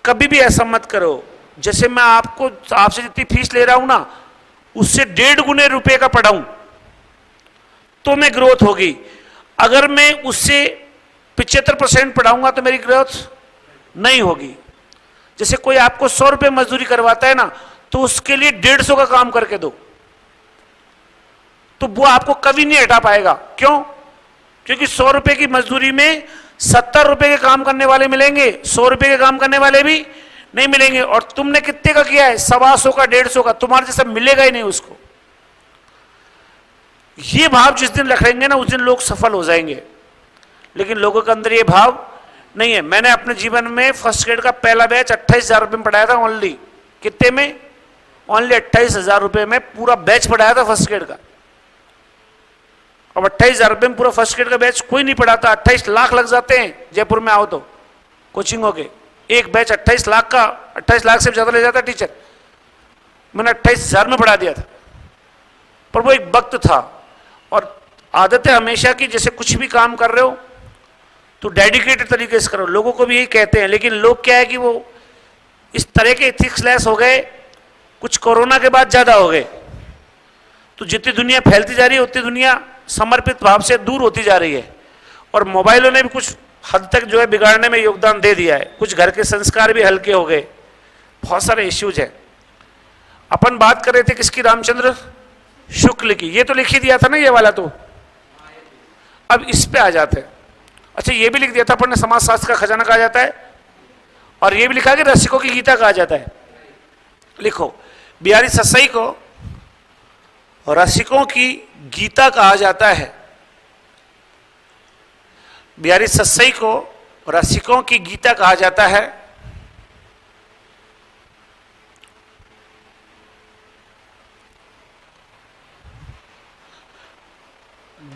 कभी भी ऐसा मत करो, जैसे मैं आपसे जितनी फीस ले रहा हूं ना, उससे 1.5 गुने रुपए का पढ़ाऊं तो मैं ग्रोथ होगी। अगर मैं उससे 75% पढ़ाऊंगा तो मेरी ग्रोथ नहीं होगी। जैसे कोई आपको 100 रुपए मजदूरी करवाता है ना, तो उसके लिए 150 का काम करके दो, तो वो आपको कभी नहीं हटा पाएगा। क्यों? क्योंकि 100 रुपए की मजदूरी में 70 रुपए के काम करने वाले मिलेंगे, 100 रुपए के काम करने वाले भी नहीं मिलेंगे। और तुमने कितने का किया है? 125 का, 150 का, तुम्हारे जैसा मिलेगा ही नहीं उसको। ये भाव जिस दिन रखेंगे ना, उस दिन लोग सफल हो जाएंगे। लेकिन लोगों के अंदर ये भाव नहीं है। मैंने अपने जीवन में फर्स्ट ग्रेड का पहला बैच 28,000 रुपये में पढ़ाया था ओनली। कितने में? ओनली 28,000 रुपये में पूरा बैच पढ़ाया था फर्स्ट ग्रेड का। अब 28,000 रुपये में पूरा फर्स्ट ग्रेड का बैच कोई नहीं पढ़ाता। 28 लाख लग जाते हैं जयपुर में आओ तो कोचिंग हो के। एक बैच 28 लाख का, 28 लाख से ज्यादा ले जाता टीचर। मैंने 28,000 में पढ़ा दिया था। पर वो एक वक्त था। और आदत है हमेशा की, जैसे कुछ भी काम कर रहे हो तो डेडिकेटेड तरीके से करो। लोगों को भी यही कहते हैं, लेकिन लोग क्या है कि वो इस तरह के एथिक्स लेस हो गए, कुछ कोरोना के बाद ज्यादा हो गए। तो जितनी दुनिया फैलती जा रही है उतनी दुनिया समर्पित भाव से दूर होती जा रही है। और मोबाइलों ने भी कुछ हद तक जो है बिगाड़ने में योगदान दे दिया है। कुछ घर के संस्कार भी हल्के हो गए, बहुत सारे इश्यूज हैं। अपन बात कर रहे थे किसकी? रामचंद्र शुक्ल की। ये तो लिख ही दिया था ना ये वाला। तो अब इस पे आ जाते हैं। अच्छा, ये भी लिख दिया था अपन ने, समाजशास्त्र का खजाना कहा जाता है। और ये भी लिखा कि रसिकों की गीता कहा जाता है। लिखो, बिहारी ससाई को रसिकों की गीता कहा जाता है। बिहारी ससाई को रसिकों की गीता कहा जाता है।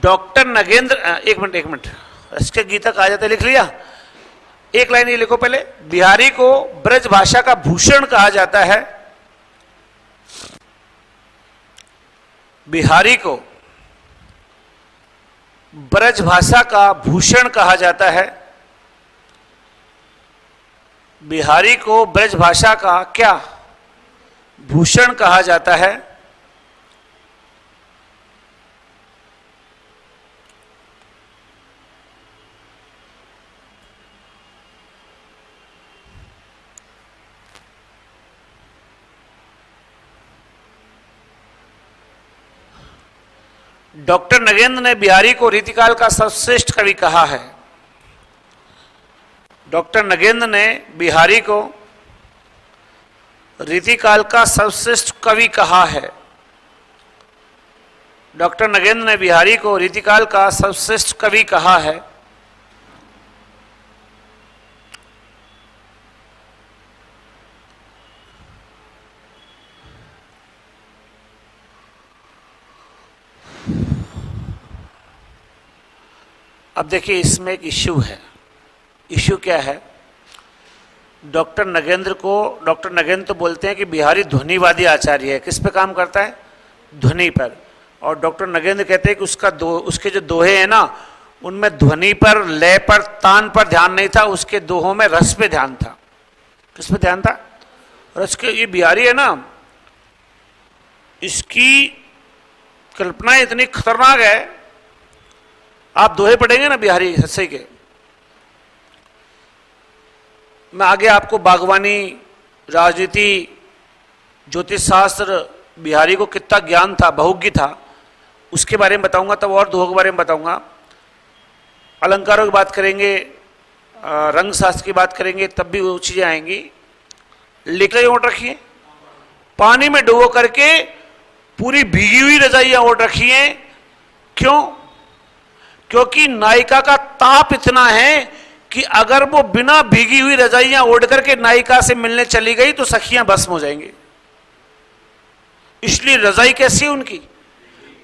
डॉक्टर नगेंद्र, एक मिनट, रसिक गीता कहा जाता है, लिख लिया? एक लाइन ये लिखो पहले। बिहारी को ब्रज भाषा का भूषण कहा जाता है। बिहारी को ब्रज भाषा का भूषण कहा जाता है। बिहारी को ब्रज भाषा का क्या? भूषण कहा जाता है। डॉक्टर नगेंद्र ने बिहारी को रीतिकाल का सर्वश्रेष्ठ कवि कहा है। डॉक्टर नगेंद्र ने बिहारी को रीतिकाल का सर्वश्रेष्ठ कवि कहा है। डॉक्टर नगेंद्र ने बिहारी को रीतिकाल का सर्वश्रेष्ठ कवि कहा है। अब देखिए, इसमें एक इश्यू है। इश्यू क्या है? डॉक्टर नगेंद्र तो बोलते हैं कि बिहारी ध्वनिवादी आचार्य है। किस पे काम करता है? ध्वनि पर। और डॉक्टर नगेंद्र कहते हैं कि उसके जो दोहे हैं ना, उनमें ध्वनि पर, लय पर, तान पर ध्यान नहीं था, उसके दोहों में रस पे ध्यान था। किस पे ध्यान था? रस के। ये बिहारी है ना, इसकी कल्पना इतनी खतरनाक है। आप दोहे पढ़ेंगे ना बिहारी सच्चाई के, मैं आगे आपको बागवानी, राजनीति, ज्योतिष शास्त्र, बिहारी को कितना ज्ञान था, बहुज्ञ था, उसके बारे में बताऊंगा। तब और दोहों के बारे में बताऊंगा। अलंकारों की बात करेंगे, रंग शास्त्र की बात करेंगे, तब भी वो चीजें आएंगी। लिख रही ओट रखिए, पानी में डुबो करके पूरी भीगी हुई रजाइयां ओढ़ रखी हैं। क्यों? क्योंकि नायिका का ताप इतना है कि अगर वो बिना भीगी हुई रजाइयां ओढ़ करके नायिका से मिलने चली गई तो सखियां भस्म हो जाएंगी। इसलिए रजाई कैसी है उनकी?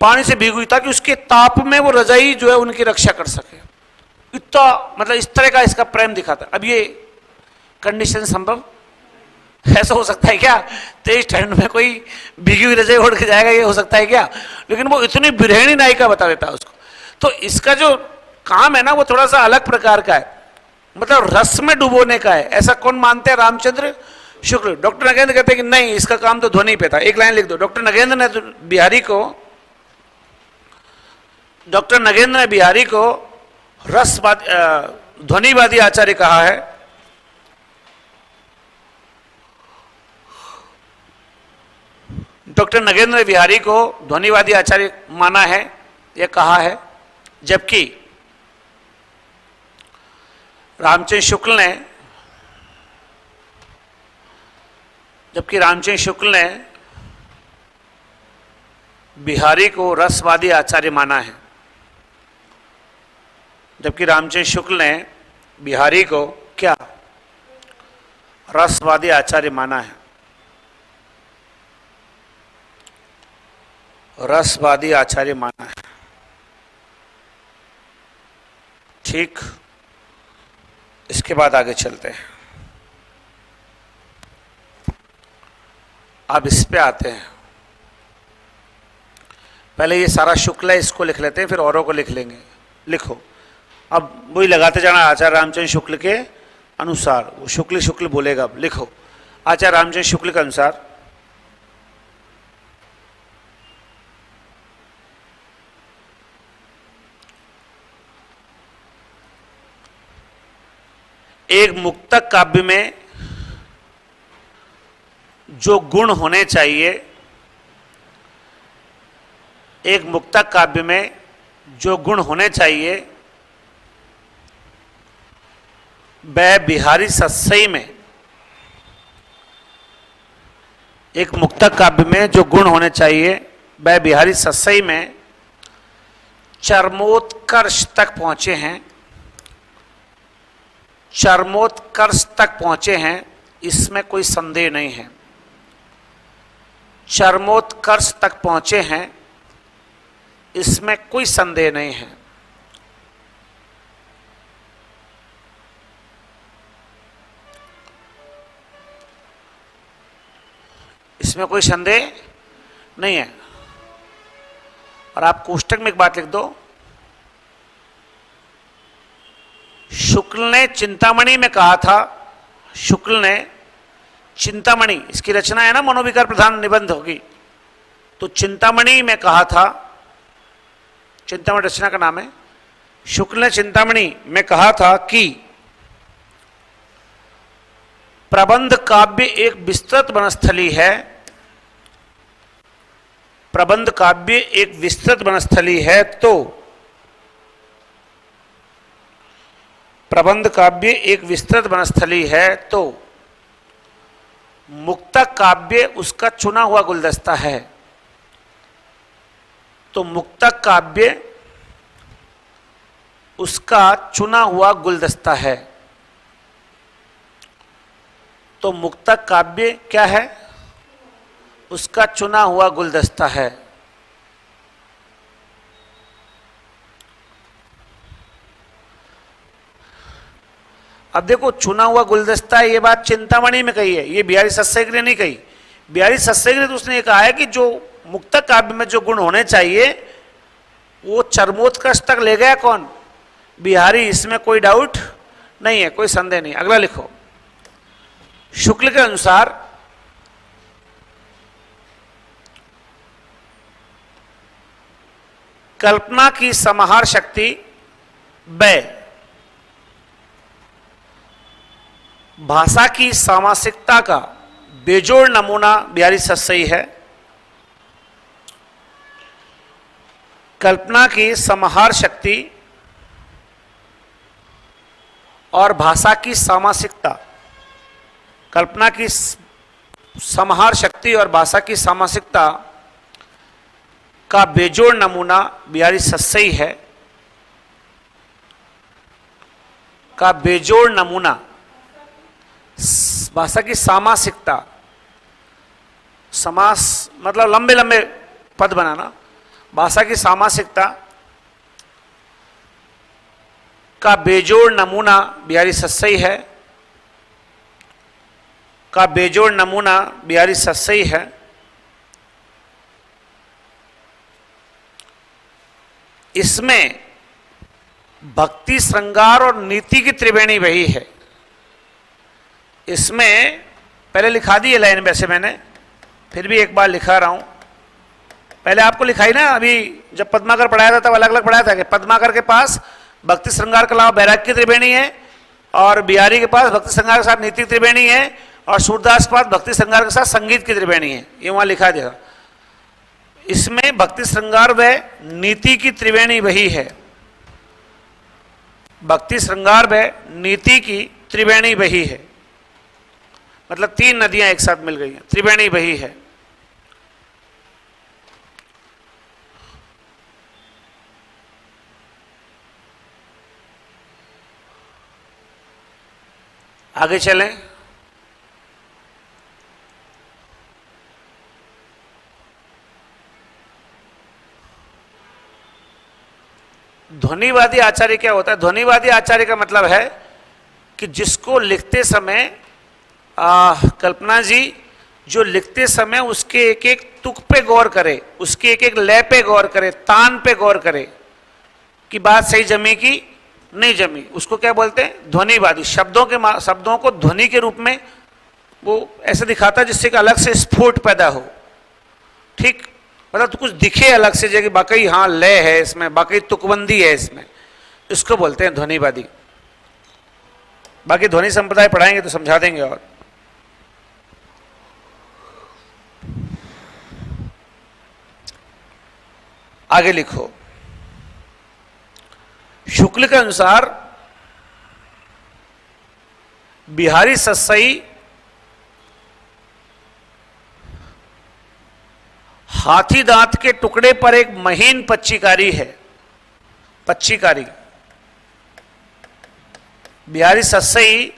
पानी से भीगी हुई, ताकि उसके ताप में वो रजाई जो है उनकी रक्षा कर सके। इतना मतलब इस तरह का इसका प्रेम दिखाता है। अब ये कंडीशन संभव ऐसा हो सकता है क्या? तेज ठंड में कोई भीगी हुई रजाई ओढ़ के जाएगा, ये हो सकता है क्या? लेकिन वो इतनी बिरहणी नायिका बता देता है उसको। तो इसका जो काम है ना, वो थोड़ा सा अलग प्रकार का है, मतलब रस में डुबोने का है। ऐसा कौन मानते हैं? रामचंद्र शुक्ल। डॉक्टर नगेंद्र कहते हैं कि नहीं, इसका काम तो ध्वनि पे था। एक लाइन लिख दो। डॉक्टर नगेंद्र ने बिहारी को ध्वनिवादी आचार्य कहा है। डॉक्टर नगेंद्र ने बिहारी को ध्वनिवादी आचार्य माना है, यह कहा है। जबकि रामचंद्र शुक्ल ने जबकि रामचंद्र शुक्ल ने बिहारी को रसवादी आचार्य माना है। जबकि रामचंद्र शुक्ल ने बिहारी को क्या? रसवादी आचार्य माना है। रसवादी आचार्य माना है। ठीक, इसके बाद आगे चलते हैं। अब इस पे आते हैं। पहले ये सारा शुक्ल है, इसको लिख लेते हैं, फिर औरों को लिख लेंगे। लिखो, अब वही लगाते जाना आचार्य रामचंद्र शुक्ल के अनुसार। वो शुक्ल शुक्ल बोलेगा। अब लिखो, आचार्य रामचंद्र शुक्ल के अनुसार एक मुक्तक काव्य में जो गुण होने चाहिए, एक मुक्तक काव्य में जो गुण होने चाहिए, वह बिहारी सस्सई में, एक मुक्तक काव्य में जो गुण होने चाहिए वह बिहारी सस्सई में चरमोत्कर्ष तक पहुंचे हैं। चरमोत्कर्ष तक पहुंचे हैं, इसमें कोई संदेह नहीं है। चरमोत्कर्ष तक पहुंचे हैं, इसमें कोई संदेह नहीं है। इसमें कोई संदेह नहीं है। और आप कोष्टक में एक बात लिख दो, शुक्ल ने चिंतामणि में कहा था, शुक्ल ने चिंतामणि, इसकी रचना है ना, मनोविकार प्रधान निबंध होगी, तो चिंतामणि में कहा था, चिंतामणि रचना का नाम है, शुक्ल ने चिंतामणि में कहा था कि प्रबंध काव्य एक विस्तृत वनस्थली है। प्रबंध काव्य एक विस्तृत वनस्थली है, तो प्रबंध काव्य एक विस्तृत वनस्थली है, तो मुक्तक काव्य उसका चुना हुआ गुलदस्ता है। तो मुक्तक काव्य उसका चुना हुआ गुलदस्ता है। तो मुक्तक काव्य क्या है? उसका चुना हुआ गुलदस्ता है। अब देखो, चुना हुआ गुलदस्ता है, ये बात चिंतामणि में कही है, ये बिहारी सस्सई के लिए नहीं कही। बिहारी सस्सई के लिए तो उसने ये कहा है कि जो मुक्तक काव्य में जो गुण होने चाहिए वो चरमोत्कर्ष तक ले गया कौन? बिहारी। इसमें कोई डाउट नहीं है, कोई संदेह नहीं। अगला लिखो, शुक्ल के अनुसार कल्पना की समाहार शक्ति व भाषा की सामासिकता का बेजोड़ नमूना बिहारी सस्सई है। कल्पना की समाहार शक्ति और भाषा की सामासिकता, कल्पना की समाहार शक्ति और भाषा की सामासिकता का बेजोड़ नमूना बिहारी सस्सई है। का बेजोड़ नमूना, भाषा की सामासिकता, समास मतलब लंबे लंबे पद बनाना, भाषा की सामासिकता का बेजोड़ नमूना बिहारी सस्सई है। का बेजोड़ नमूना बिहारी सस्सई है। इसमें भक्ति, श्रृंगार और नीति की त्रिवेणी वही है। इसमें पहले लिखा दी है लाइन, वैसे मैंने फिर भी एक बार लिखा रहा हूं। पहले आपको लिखाई ना, अभी जब पद्माकर पढ़ाया था तब अलग अलग पढ़ाया था कि पद्माकर के पास भक्ति श्रृंगार के अलावा बैराग्य की त्रिवेणी है, और बिहारी के पास भक्ति श्रृंगार के साथ नीति त्रिवेणी है, और सूरदास के पास भक्ति श्रृंगार के साथ संगीत की त्रिवेणी है। ये वहां लिखा दिया। इसमें भक्ति श्रृंगार व नीति की त्रिवेणी वही है। भक्ति श्रृंगार व नीति की त्रिवेणी वही है। मतलब 3 नदियां एक साथ मिल गई हैं, त्रिवेणी वही है। आगे चलें। ध्वनिवादी आचार्य क्या होता है? ध्वनिवादी आचार्य का मतलब है कि जिसको लिखते समय कल्पना जी जो लिखते समय उसके एक एक तुक पे गौर करे, उसके एक एक लय पे गौर करे, तान पे गौर करे कि बात सही जमी की नहीं जमी, उसको क्या बोलते हैं? ध्वनिवादी। शब्दों को ध्वनि के रूप में वो ऐसे दिखाता है जिससे कि अलग से स्फोट पैदा हो। ठीक, मतलब तो कुछ दिखे अलग से, जैसे बाकी हाँ लय है इसमें, बाकी तुकबंदी है इसमें, इसको बोलते हैं ध्वनिवादी। बाकी ध्वनि संप्रदाय पढ़ाएंगे तो समझा देंगे। और आगे लिखो। शुक्ल के अनुसार बिहारी सस्सई हाथी दांत के टुकड़े पर एक महीन पच्चीकारी है। पच्चीकारी, बिहारी सस्सई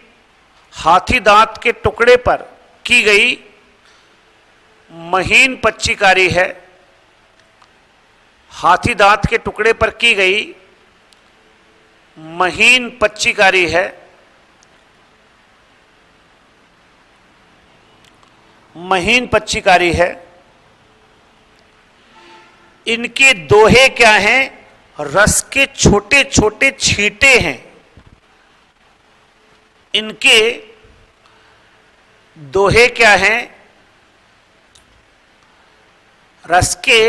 हाथी दांत के टुकड़े पर की गई महीन पच्चीकारी है। हाथी दांत के टुकड़े पर की गई महीन पच्चीकारी है। महीन पच्चीकारी है। इनके दोहे क्या हैं? रस के छोटे छोटे छींटे हैं। इनके दोहे क्या हैं? रस के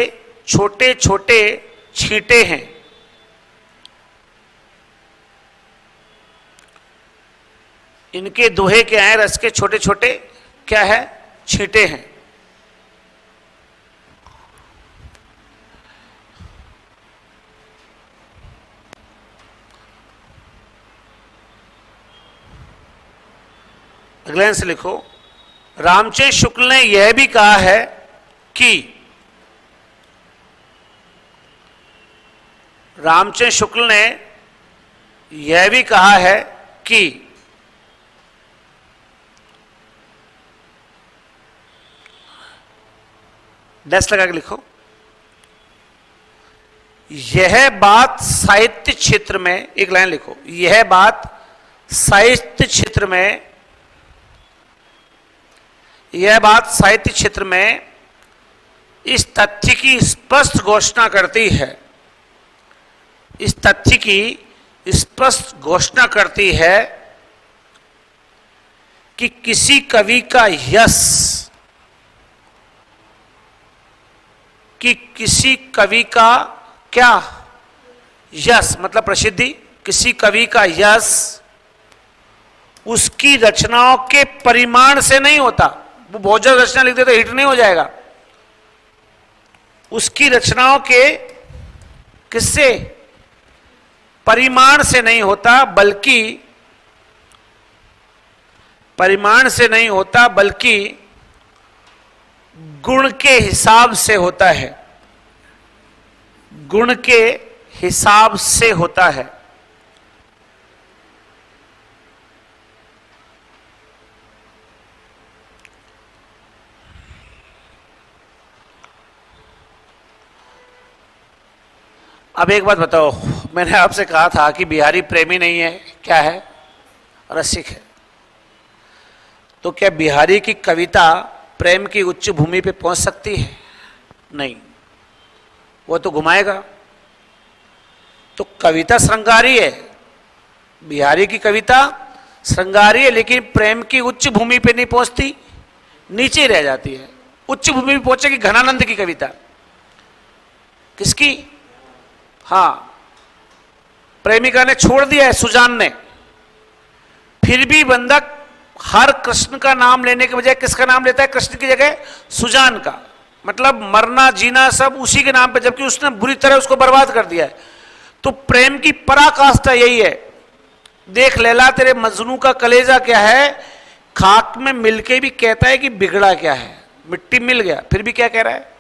छोटे छोटे छींटे हैं। इनके दोहे क्या हैं? रस के छोटे छोटे क्या है? छींटे हैं। अगले से लिखो। रामचंद्र शुक्ल ने यह भी कहा है कि रामचंद्र शुक्ल ने यह भी कहा है कि डैश लगा के लिखो। यह बात साहित्य क्षेत्र में, एक लाइन लिखो, यह बात साहित्य क्षेत्र में, यह बात साहित्य क्षेत्र में इस तथ्य की स्पष्ट घोषणा करती है, इस तथ्य की स्पष्ट घोषणा करती है कि किसी कवि का यश, कि किसी कवि का क्या यश, मतलब प्रसिद्धि, किसी कवि का यश उसकी रचनाओं के परिमाण से नहीं होता। वो बहुत ज्यादा रचना लिख दे तो हिट नहीं हो जाएगा। उसकी रचनाओं के किससे? परिमाण से नहीं होता, बल्कि परिमाण से नहीं होता बल्कि गुण के हिसाब से होता है। गुण के हिसाब से होता है। अब एक बात बताओ, मैंने आपसे कहा था कि बिहारी प्रेमी नहीं है, क्या है? रसिक है। तो क्या बिहारी की कविता प्रेम की उच्च भूमि पे पहुंच सकती है? नहीं, वो तो घुमाएगा। तो कविता श्रृंगारी है, बिहारी की कविता श्रृंगारी है, लेकिन प्रेम की उच्च भूमि पे नहीं पहुंचती, नीचे रह जाती है। उच्च भूमि पे पहुंचेगी घनानंद की कविता। किसकी? हाँ, प्रेमिका ने छोड़ दिया है, सुजान ने, फिर भी बंधक हर कृष्ण का नाम लेने के बजाय किसका नाम लेता है? कृष्ण की जगह सुजान का। मतलब मरना जीना सब उसी के नाम पे, जबकि उसने बुरी तरह उसको बर्बाद कर दिया है। तो प्रेम की पराकाष्ठा यही है। देख लैला तेरे मजनू का कलेजा क्या है खाक में मिलके भी कहता है कि बिगड़ा क्या है, मिट्टी मिल गया फिर भी क्या कह रहा है,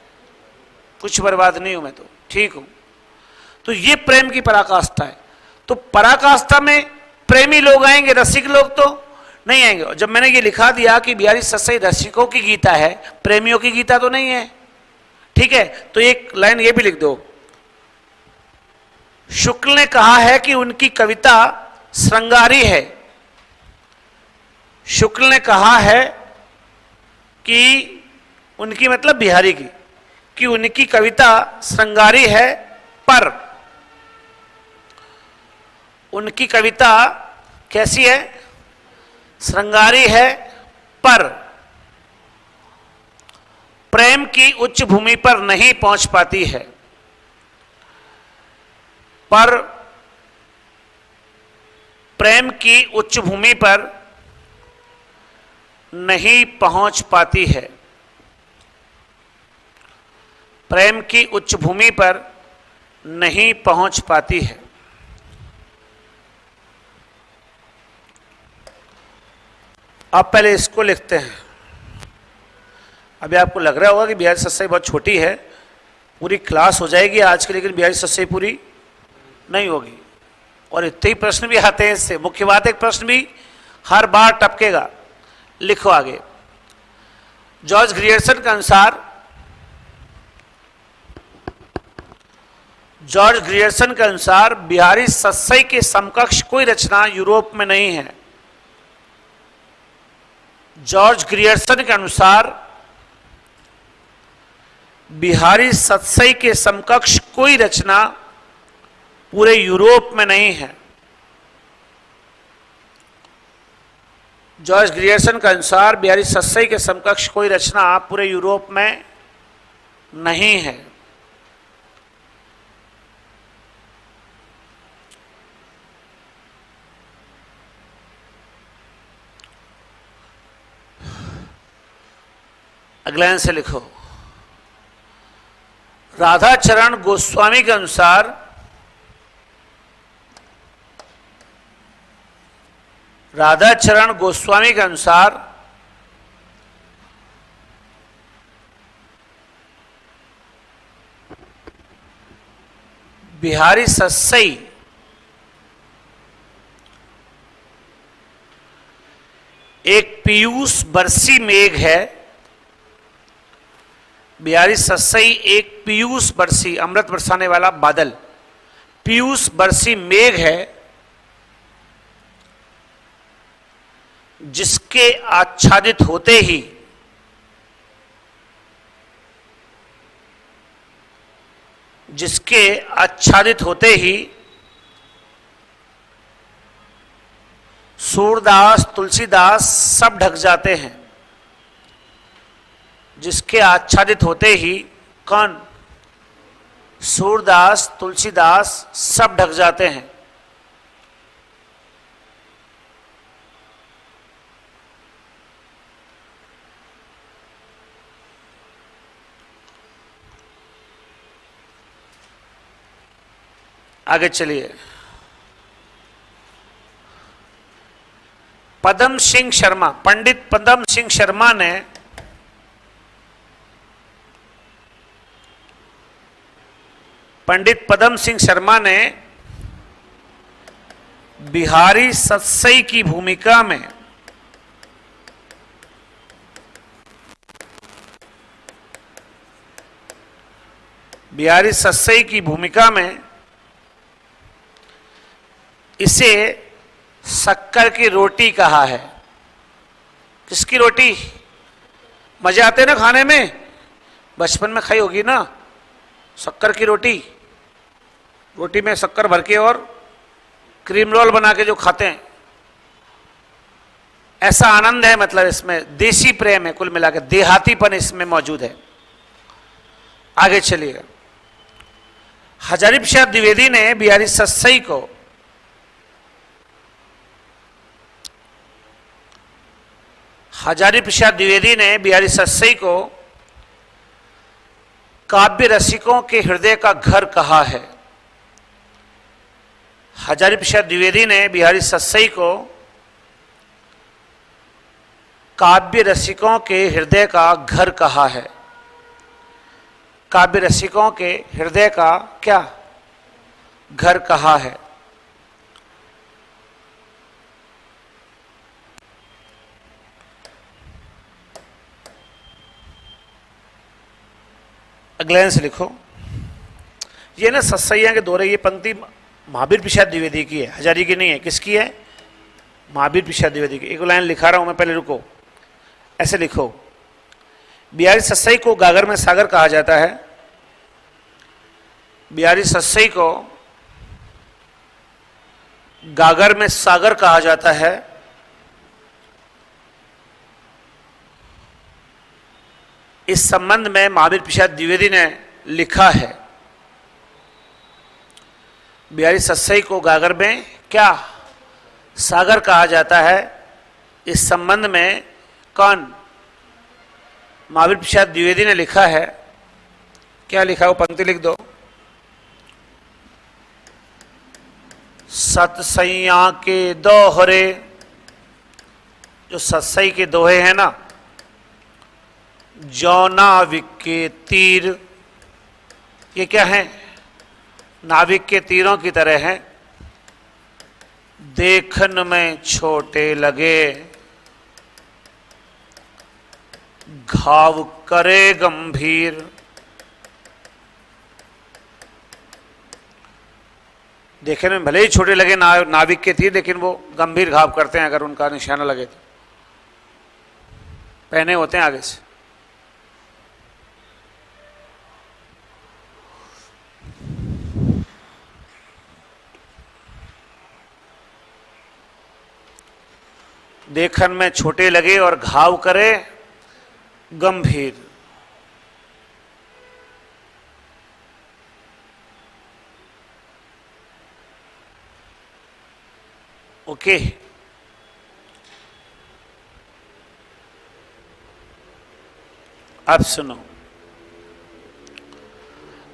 कुछ बर्बाद नहीं हूं मैं तो ठीक हूं। तो ये प्रेम की पराकाष्ठा है। तो पराकाष्ठा में प्रेमी लोग आएंगे, रसिक लोग तो नहीं आएंगे। और जब मैंने ये लिखा दिया कि बिहारी सत्सई रसिकों की गीता है, प्रेमियों की गीता तो नहीं है, ठीक है, तो एक लाइन ये भी लिख दो, शुक्ल ने कहा है कि उनकी कविता श्रृंगारी है। शुक्ल ने कहा है कि उनकी मतलब बिहारी की, कि उनकी कविता श्रृंगारी है, पर उनकी कविता कैसी है, श्रृंगारी है, पर प्रेम की उच्च भूमि पर नहीं पहुंच पाती है। पर प्रेम की उच्च भूमि पर नहीं पहुंच पाती है। प्रेम की उच्च भूमि पर नहीं पहुंच पाती है। अब पहले इसको लिखते हैं। अभी आपको लग रहा होगा कि बिहारी सत्सई बहुत छोटी है, पूरी क्लास हो जाएगी आज के, लेकिन बिहारी सत्सई पूरी नहीं होगी। और इतने ही प्रश्न भी आते हैं इससे। मुख्य बात, एक प्रश्न भी हर बार टपकेगा। लिखो आगे। जॉर्ज ग्रियर्सन के अनुसार, जॉर्ज ग्रियर्सन के अनुसार बिहारी सत्सई के समकक्ष कोई रचना यूरोप में नहीं है। जॉर्ज ग्रियर्सन के अनुसार बिहारी सत्सई के समकक्ष कोई रचना पूरे यूरोप में नहीं है। जॉर्ज ग्रियर्सन के अनुसार बिहारी सत्सई के समकक्ष कोई रचना पूरे यूरोप में नहीं है। अगला लाइन से लिखो। राधाचरण गोस्वामी के अनुसार राधाचरण गोस्वामी के अनुसार बिहारी सत्सई एक पीयूष बरसी मेघ है। बिहारी सत्सई एक पीयूष बरसी, अमृत बरसाने वाला बादल, पीयूष बरसी मेघ है, जिसके आच्छादित होते ही सूरदास तुलसीदास सब ढक जाते हैं। जिसके आच्छादित होते ही कौन? सूरदास तुलसीदास सब ढक जाते हैं। आगे चलिए। पदम सिंह शर्मा, पंडित पदम सिंह शर्मा ने बिहारी सत्सई की भूमिका में इसे शक्कर की रोटी कहा है। किसकी रोटी? मजे आते हैं ना खाने में, बचपन में खाई होगी ना शक्कर की रोटी। रोटी में शक्कर भर के और क्रीम रोल बना के जो खाते हैं, ऐसा आनंद है। मतलब इसमें देसी प्रेम है, कुल मिलाकर देहातीपन इसमें मौजूद है। आगे चलिए। हजारी प्रसाद द्विवेदी ने बिहारी सत्सई को काव्य रसिकों के हृदय का घर कहा है। हजारी प्रसाद द्विवेदी ने बिहारी सत्सई को काव्य रसिकों के हृदय का घर कहाँ है? काव्य रसिकों के हृदय का क्या घर कहाँ है? अगले लाइन से लिखो। ये ना सत्सैया के दोरे, ये पंक्ति महावीर प्रसाद द्विवेदी की है, हजारी की नहीं है। किसकी है? महावीर प्रसाद द्विवेदी की। एक लाइन लिखा रहा हूं मैं, पहले रुको। ऐसे लिखो, बिहारी सत्सई को गागर में सागर कहा जाता है। बिहारी सत्सई को गागर में सागर कहा जाता है। इस संबंध में महावीर प्रसाद द्विवेदी ने लिखा है, बिहारी सत्सई को गागर में क्या सागर कहा जाता है। इस संबंध में कौन? महावीर प्रसाद द्विवेदी ने लिखा है। क्या लिखा? वो पंक्ति लिख दो। सतसैया के दोहरे, जो सत्सई के दोहे हैं ना, जो नाविक के तीर, ये क्या है? नाविक के तीरों की तरह हैं। देखन में छोटे लगे, घाव करे गंभीर। देखने में भले ही छोटे लगे नाविक के तीर, लेकिन वो गंभीर घाव करते हैं अगर उनका निशाना लगे तो। पहने होते हैं आगे से। देखन में छोटे लगे और घाव करे गंभीर। ओके, अब सुनो।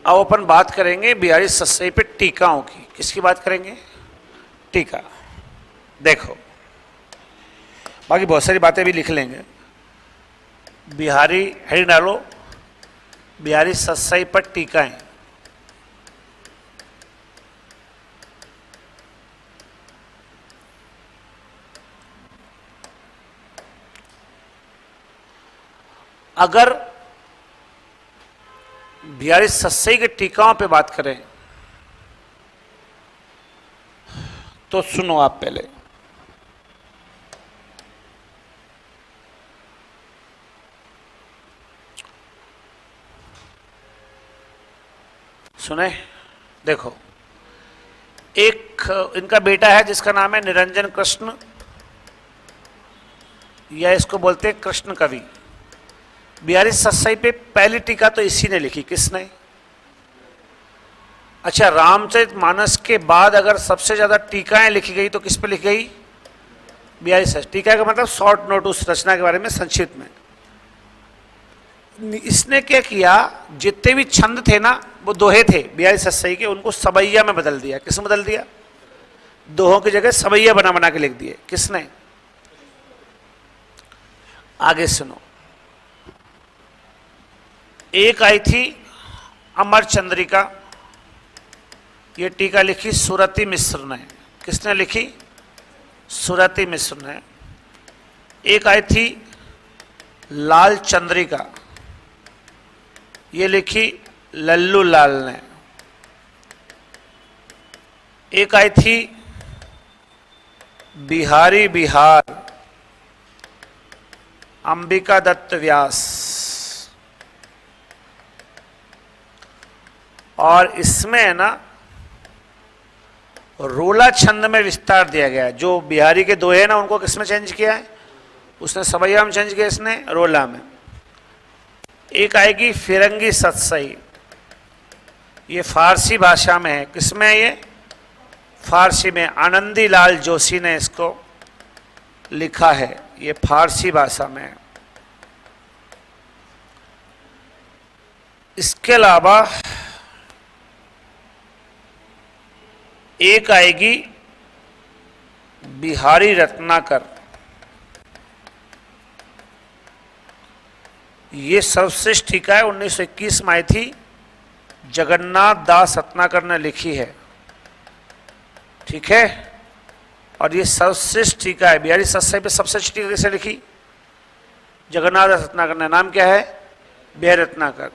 अब अपन बात करेंगे बिहारी सत्सई पे टीकाओं की। किसकी बात करेंगे? टीका। देखो, बाकी बहुत सारी बातें भी लिख लेंगे। बिहारी हेडिंग डालो, बिहारी सत्सई पर टीकाएं। अगर बिहारी सत्सई के टीकाओं पे बात करें तो सुनो आप पहले। सुने, देखो, एक इनका बेटा है जिसका नाम है निरंजन कृष्ण, या इसको बोलते हैं कृष्ण कवि। बिहारी सत्सई पे पहली टीका तो इसी ने लिखी। किसने? अच्छा, रामचरितमानस के बाद अगर सबसे ज्यादा टीकाएं लिखी गई तो किस पे लिखी गई? बिहारी सत्सई। टीका का मतलब शॉर्ट नोट, उस रचना के बारे में संक्षिप्त में। इसने क्या किया, जितने भी छंद थे ना, वो दोहे थे बिहारी सत्सई के, उनको सबैया में बदल दिया। किसने बदल दिया? दोहों की जगह सबैया बना बना के लिख दिए। किसने? आगे सुनो। एक आई थी अमर चंद्रिका, ये टीका लिखी सुरति मिश्र ने। किसने लिखी? सुरति मिश्र ने। एक आई थी लाल चंद्रिका, ये लिखी लल्लू लाल ने। एक आई थी बिहारी बिहार, अंबिका दत्त व्यास। और इसमें है ना रोला छंद में विस्तार दिया गया है। जो बिहारी के दोहे ना, उनको किसमें चेंज किया है? उसने सबैया में चेंज किया, इसने रोला में। एक आएगी फिरंगी सत्सई, ये फारसी भाषा में है। किसमें है ये? फारसी में। आनंदी लाल जोशी ने इसको लिखा है, ये फारसी भाषा में है। इसके अलावा एक आएगी बिहारी रत्नाकर, ये सर्वश्रेष्ठ टीका है, 1921 में आई थी, जगन्नाथ दास रत्नाकर ने लिखी है, ठीक है। और ये सर्वश्रेष्ठ टीका है। बिहारी सत्साई पे सबसे अच्छी टीका किसे लिखी? जगन्नाथ दास रत्नाकर ने। नाम क्या है? बिहारी रत्नाकर।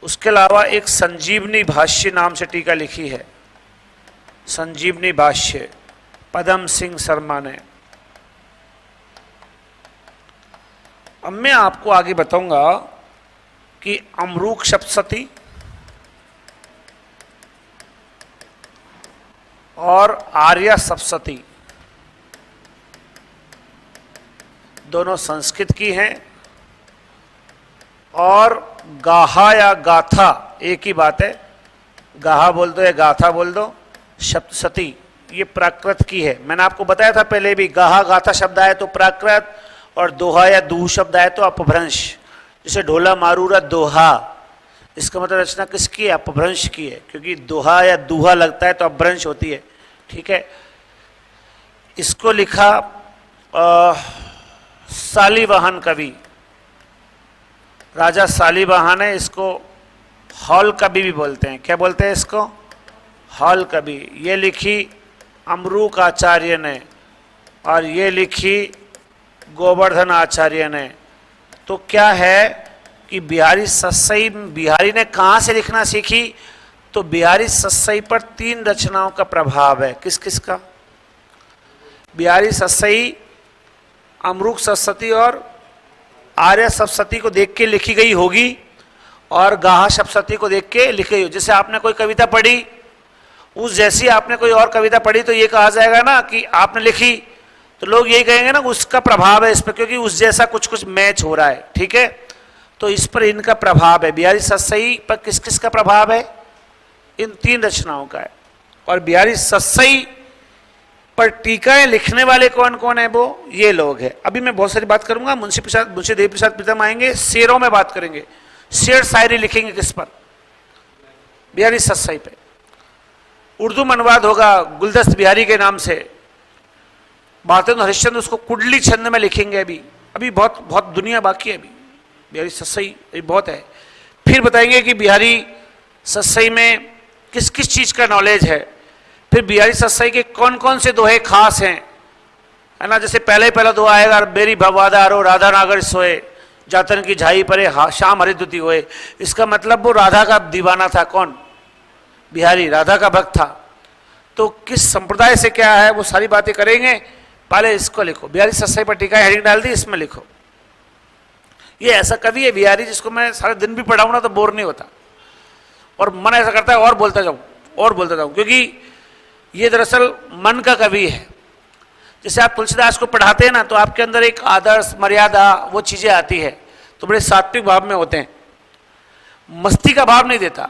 उसके अलावा एक संजीवनी भाष्य नाम से टीका लिखी है, संजीवनी भाष्य, पदम सिंह शर्मा ने। अब मैं आपको आगे बताऊंगा कि अमरूक सप्तशती और आर्या सप्तशती दोनों संस्कृत की हैं, और गाहा या गाथा एक ही बात है, गाहा बोल दो या गाथा बोल दो, सप्तशती ये प्राकृत की है। मैंने आपको बताया था पहले भी, गाहा गाथा शब्द आए तो प्राकृत, और दोहा या दूह शब्द आए तो अपभ्रंश। जैसे ढोला मारूरा दोहा, इसका मतलब रचना किसकी है? अपभ्रंश की है, क्योंकि दोहा या दूहा लगता है तो अपभ्रंश होती है, ठीक है। इसको लिखा शालिवाहन कवि, राजा शालिवाहन है। इसको हॉल कवि भी बोलते हैं। क्या बोलते हैं इसको? हॉल कवि। ये लिखी अमरूक आचार्य ने, और ये लिखी गोवर्धन आचार्य ने। तो क्या है कि बिहारी सत्सई, बिहारी ने कहाँ से लिखना सीखी? तो बिहारी सत्सई पर 3 रचनाओं का प्रभाव है। किस किस का? बिहारी सत्सई अमरूक सप्तशती और आर्य सप्तशती को देख के लिखी गई होगी, और गाहा सप्तशती को देख के लिखी गई हो। जैसे आपने कोई कविता पढ़ी, उस जैसी आपने कोई और कविता पढ़ी, तो ये कहा जाएगा ना कि आपने लिखी, तो लोग यही कहेंगे ना उसका प्रभाव है इस पर, क्योंकि उस जैसा कुछ कुछ मैच हो रहा है, ठीक है। तो इस पर इनका प्रभाव है। बिहारी सत्सई पर किस किस का प्रभाव है? इन 3 रचनाओं का है। और बिहारी सत्सई पर टीकाएं लिखने वाले कौन कौन है? वो ये लोग हैं। अभी मैं बहुत सारी बात करूंगा, मुंशी देव प्रसाद प्रीतम आएंगे, शेरों में बात करेंगे, शेर शायरी लिखेंगे किस पर? बिहारी सत्सई पे। उर्दू में अनुवाद होगा गुलदस्त बिहारी के नाम से। भारतेंद्र हरिश्चंद्र उसको कुंडली छंद में लिखेंगे। अभी अभी बहुत बहुत दुनिया बाकी है। अभी बिहारी सत्सई बहुत है। फिर बताएंगे कि बिहारी सत्सई में किस किस चीज का नॉलेज है। फिर बिहारी सत्सई के कौन कौन से दोहे खास हैं, है ना। जैसे पहला दोहा आएगा, बेरी भववादा आरो राधा नागर सोए, जातन की झाई परे शाम हरिद्युति होए। इसका मतलब वो राधा का दीवाना था। कौन? बिहारी राधा का भक्त था। तो किस संप्रदाय से क्या है वो सारी बातें करेंगे। पहले इसको लिखो, बिहारी सत्सई पर टीका हेडिंग डाल दी, इसमें लिखो। ये ऐसा कवि है बिहारी जिसको मैं सारे दिन भी पढ़ाऊँ ना तो बोर नहीं होता, और मन ऐसा करता है और बोलता जाऊँ और बोलता जाऊँ, क्योंकि ये दरअसल मन का कवि है। जैसे आप तुलसीदास को पढ़ाते हैं ना, तो आपके अंदर एक आदर्श मर्यादा वो चीजें आती है, तो बड़े सात्विक भाव में होते हैं। मस्ती का भाव नहीं देता।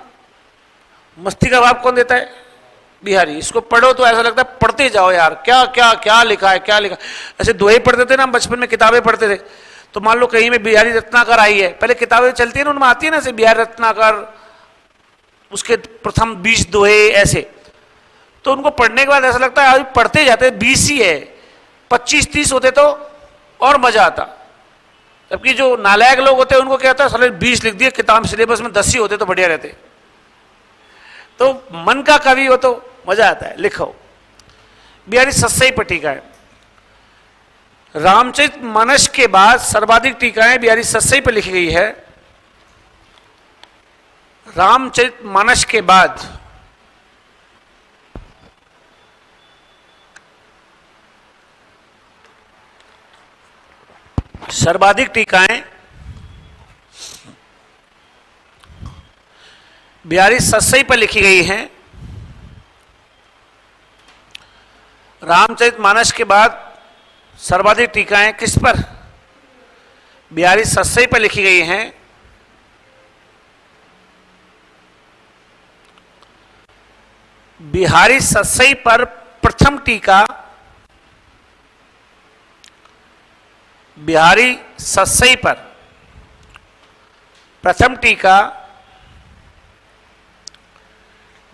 मस्ती का भाव कौन देता है? बिहारी। इसको पढ़ो तो ऐसा लगता है पढ़ते जाओ यार, क्या क्या क्या लिखा है, क्या लिखा। ऐसे दोहे पढ़ते थे ना बचपन में, किताबें पढ़ते थे, तो मान लो कहीं में बिहारी रत्नाकर आई है, पहले किताबें चलती है ना, उनमें आती है ना ऐसे बिहारी रत्नाकर, उसके प्रथम 20 दोहे ऐसे। तो उनको पढ़ने के बाद ऐसा लगता है अभी पढ़ते जाते, 20 ही है, 25-30 होते तो और मजा आता। जबकि जो नालायक लोग होते हैं उनको क्या होता है, साले 20 लिख दिए, किताब सिलेबस में 10 ही होते तो बढ़िया रहते। तो मन का कवि हो तो मजा आता है। लिखो, बिहारी सत्सई पर टीका है। रामचरितमानस के बाद सर्वाधिक टीकाएं बिहारी सत्सई पर लिखी गई है। रामचरितमानस के बाद सर्वाधिक टीकाएं बिहारी सत्सई पर लिखी गई हैं। रामचरितमानस के बाद सर्वाधिक टीकाएं किस पर? बिहारी सत्सई पर लिखी गई हैं। बिहारी सत्सई पर प्रथम टीका, बिहारी सत्सई पर प्रथम टीका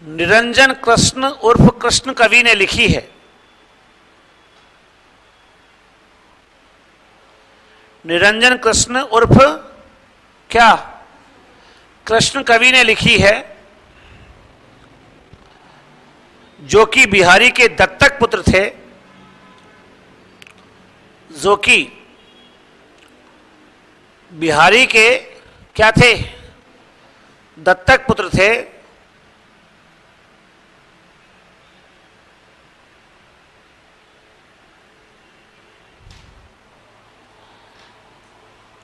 निरंजन कृष्ण उर्फ कृष्ण कवि ने लिखी है। निरंजन कृष्ण उर्फ क्या कृष्ण कवि ने लिखी है, जो कि बिहारी के दत्तक पुत्र थे, जो कि बिहारी के क्या थे, दत्तक पुत्र थे।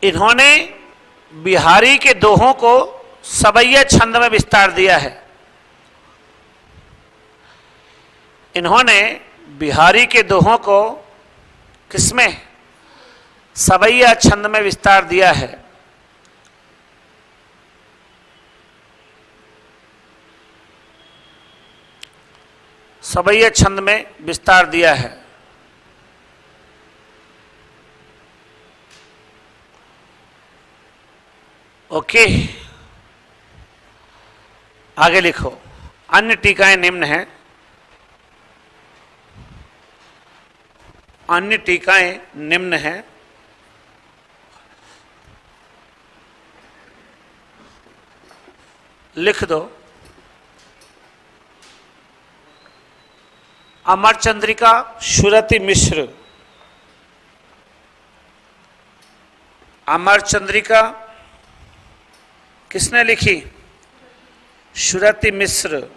इन्होंने बिहारी के दोहों को सबैया छंद में विस्तार दिया है। इन्होंने बिहारी के दोहों को किसमें, सबैया छंद में विस्तार दिया है। सबैया छंद में विस्तार दिया है। ओके, आगे लिखो। अन्य टीकाएं निम्न हैं। अन्य टीकाएं निम्न हैं। लिख दो। अमर चंद्रिका सुरति मिश्र। अमर चंद्रिका किसने लिखी? सुरति मिश्र।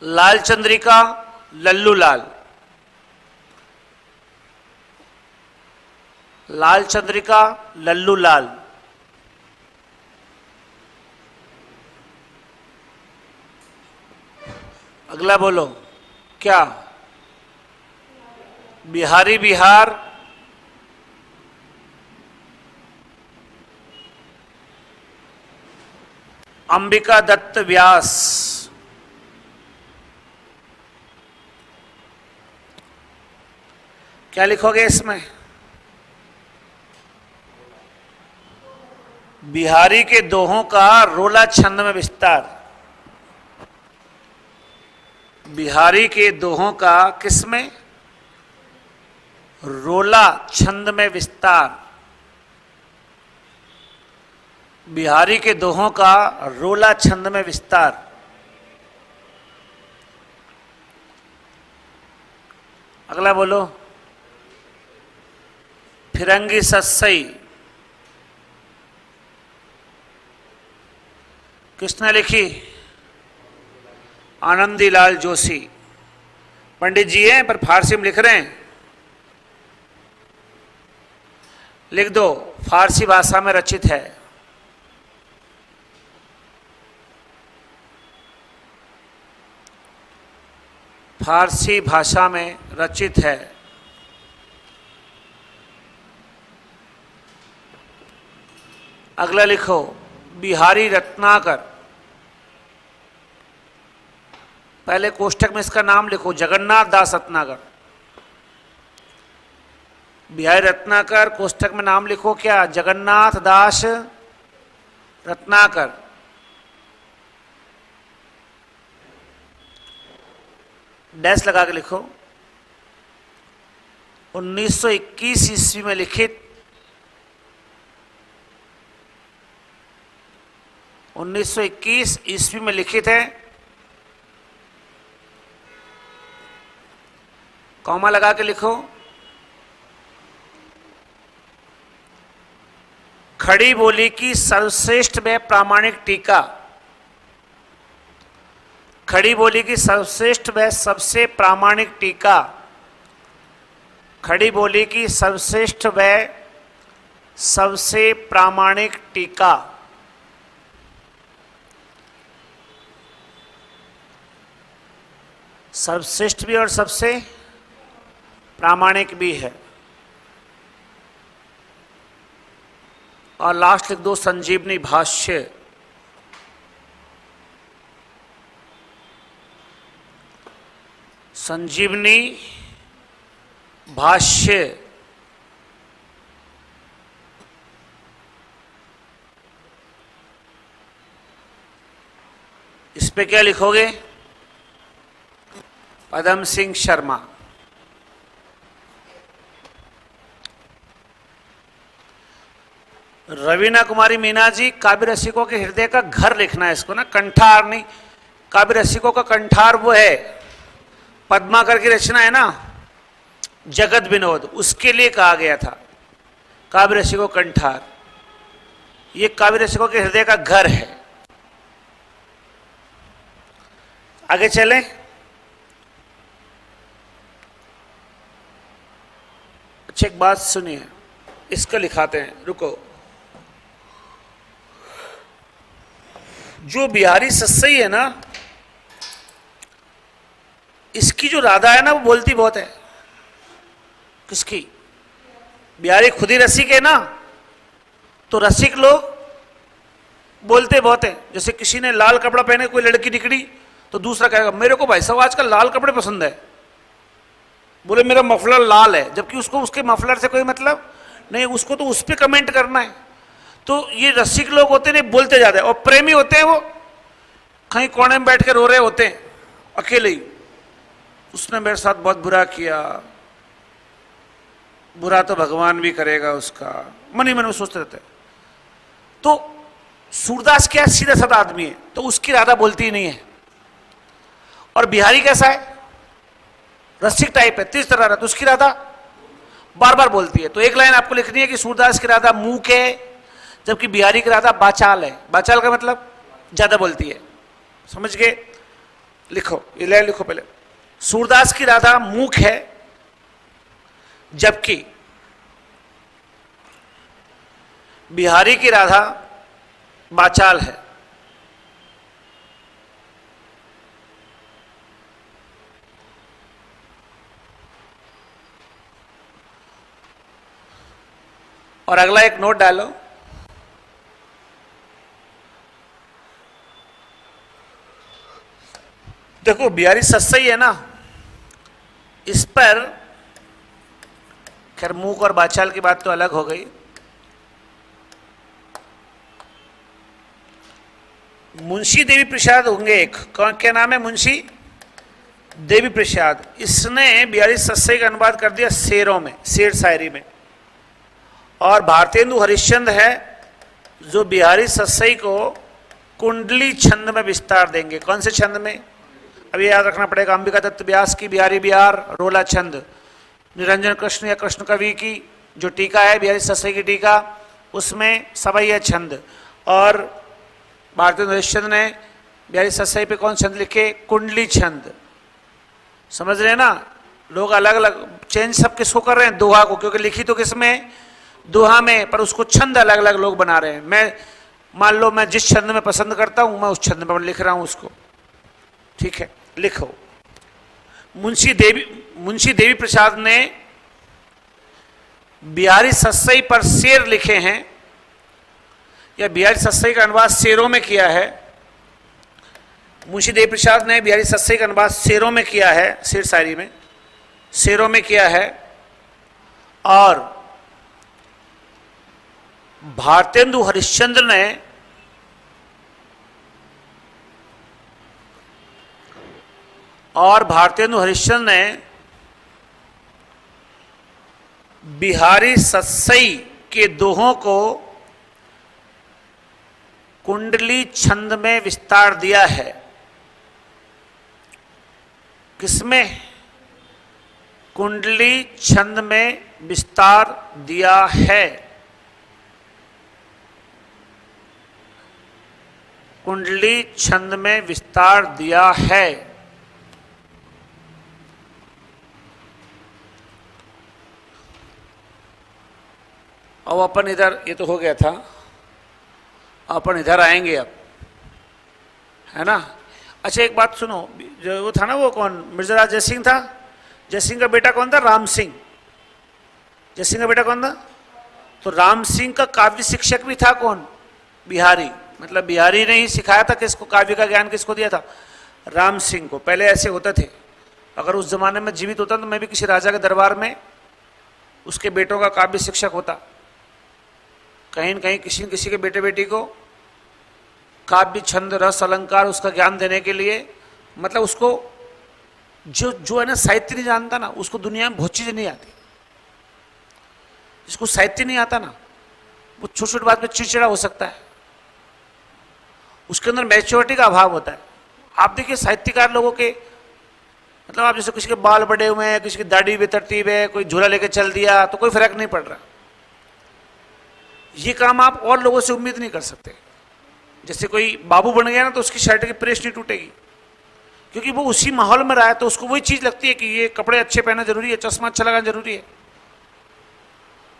लाल चंद्रिका लल्लू लाल। लाल चंद्रिका लल्लू लाल। अगला बोलो क्या? बिहारी बिहार। अंबिका दत्त व्यास। क्या लिखोगे इसमें? बिहारी के दोहों का रोला छंद में विस्तार। बिहारी के दोहों का किसमें? रोला छंद में विस्तार। बिहारी के दोहों का रोला छंद में विस्तार। अगला बोलो। फिरंगी सस्सई किसने लिखी? आनंदीलाल जोशी। पंडित जी हैं पर फारसी में लिख रहे हैं। लिख दो, फारसी भाषा में रचित है। फारसी भाषा में रचित है। अगला लिखो, बिहारी रत्नाकर। पहले कोष्टक में इसका नाम लिखो, जगन्नाथ दास रत्नाकर। बिहारी रत्नाकर, कोष्टक में नाम लिखो क्या? जगन्नाथ दास रत्नाकर। डैश लगा के लिखो। 1921 ईस्वी में लिखित। 1921 ईस्वी में लिखित है। कॉमा लगा के लिखो। खड़ी बोली की सर्वश्रेष्ठ व प्रामाणिक टीका। खड़ी बोली की सर्वश्रेष्ठ व सबसे प्रामाणिक टीका। खड़ी बोली की सर्वश्रेष्ठ व सबसे प्रामाणिक टीका। सर्वश्रेष्ठ भी और सबसे प्रामाणिक भी है। और लास्ट लिख दो, संजीवनी भाष्य। संजीवनी भाष्य। इस पे क्या लिखोगे? पदम सिंह शर्मा। रवीना कुमारी मीना जी, काव्य रसिकों के हृदय का घर लिखना है इसको ना, कंठार नहीं। काव्य रसिकों का कंठार वो है पद्माकर की रचना है ना, जगत विनोद, उसके लिए कहा गया था काव्य रसिकों कंठार। ये काव्य रसिकों के हृदय का घर है। आगे चलें। अच्छा एक बात सुनिए, इसको लिखाते हैं, रुको। जो बिहारी सस्सई है ना, इसकी जो राधा है ना, वो बोलती बहुत है। किसकी? बिहारी खुद ही रसिक है ना, तो रसिक लोग बोलते बहुत है। जैसे किसी ने लाल कपड़ा पहने कोई लड़की निकली तो दूसरा कहेगा मेरे को भाई साहब आजकल लाल कपड़े पसंद है, बोले मेरा मफलर लाल है, जबकि उसको उसके मफलर से कोई मतलब नहीं, उसको तो उस पर कमेंट करना है। तो ये रसिक लोग होते हैं, बोलते जाते हैं। और प्रेमी होते हैं, वो कहीं कोने में बैठ के रो रहे होते हैं अकेले ही, उसने मेरे साथ बहुत बुरा किया, बुरा तो भगवान भी करेगा उसका, मन ही मन में सोचते रहते हैं। तो सूरदास क्या सीधा साधा आदमी है, तो उसकी राधा बोलती ही नहीं है। और बिहारी कैसा है? रसिक टाइप है, तेज तरह, तो उसकी राधा बार बार बोलती है। तो एक लाइन आपको लिखनी है कि सूरदास की राधा मूक है, जबकि बिहारी की राधा बाचाल है। बाचाल का मतलब ज्यादा बोलती है, समझ गए? लिखो, ये लाइन लिखो पहले। सूरदास की राधा मूक है, जबकि बिहारी की राधा बाचाल है। और अगला एक नोट डालो, देखो बिहारी सस्सई है ना, इस पर खैर मूक और बाचाल की बात तो अलग हो गई। मुंशी देवी प्रसाद होंगे एक, कौन, क्या नाम है? मुंशी देवी प्रसाद। इसने बिहारी सस्सई का अनुवाद कर दिया शेरों में, शेर शायरी में। और भारतेंदु हरिश्चंद्र है जो बिहारी सस्सई को कुंडली छंद में विस्तार देंगे। कौन से छंद में? अब ये याद रखना पड़ेगा, अंबिका दत्त व्यास की बिहारी बिहार रोला छंद, निरंजन कृष्ण या कृष्ण कवि की जो टीका है बिहारी सस्सई की टीका, उसमें सवैया छंद। और भारतेंदु हरिश्चंद्र ने बिहारी सस्सई पे कौन छंद लिखे? कुंडली छंद। समझ रहे हैं ना? लोग अलग अलग चेंज सब किसको कर रहे हैं? दोहा को, क्योंकि लिखी तो किसमें? दोहा में, पर उसको छंद अलग अलग लोग बना रहे हैं। मैं मान लो मैं जिस छंद में पसंद करता हूं, मैं उस छंद में लिख रहा हूं उसको। ठीक है, लिखो। मुंशी देवी प्रसाद ने बिहारी सस्सई पर शेर लिखे हैं, या बिहारी सस्सई का अनुवाद शेरों में किया है। मुंशी देवी प्रसाद ने बिहारी सस्सई का अनुवाद शेरों में किया है, शेर शायरी में शेरों में किया है। और भारतेंदु हरिश्चंद्र ने बिहारी सस्सई के दोहों को कुंडली छंद में विस्तार दिया है। किसमें? कुंडली छंद में विस्तार दिया है। कुंडली छंद में विस्तार दिया है। अब अपन इधर, ये तो हो गया था, अपन इधर आएंगे अब, है ना? अच्छा एक बात सुनो, जो वो था ना, वो कौन, मिर्जाराज जयसिंह था, जयसिंह का बेटा कौन था? राम सिंह। जयसिंह का बेटा कौन था? तो राम सिंह का काव्य शिक्षक भी था कौन? बिहारी। मतलब बिहारी ने ही सिखाया था किसको? काव्य का ज्ञान किसको दिया था? राम सिंह को। पहले ऐसे होते थे, अगर उस जमाने में जीवित होता तो मैं भी किसी राजा के दरबार में उसके बेटों का काव्य शिक्षक होता। कहीं न कहीं किसी न किसी के बेटे बेटी को काव्य छंद रस अलंकार उसका ज्ञान देने के लिए, मतलब उसको जो है ना साहित्य नहीं जानता ना, उसको दुनिया में बहुत चीजें नहीं आती। जिसको साहित्य नहीं आता ना, वो छोटी छोटी बात पे चिड़चिड़ा हो सकता है, उसके अंदर मैच्योरिटी का अभाव होता है। आप देखिए साहित्यकार लोगों के, मतलब आप जैसे किसी के बाल बड़े हुए हैं, किसी की दाढ़ी बेतरतीब है, कोई झोला लेके चल दिया तो कोई फर्क नहीं पड़ रहा। ये काम आप और लोगों से उम्मीद नहीं कर सकते। जैसे कोई बाबू बन गया ना तो उसकी शर्ट की प्रेस नहीं टूटेगी, क्योंकि वो उसी माहौल में रहा है, तो उसको वही चीज लगती है कि ये कपड़े अच्छे पहनना जरूरी है, चश्मा अच्छा लगाना जरूरी है।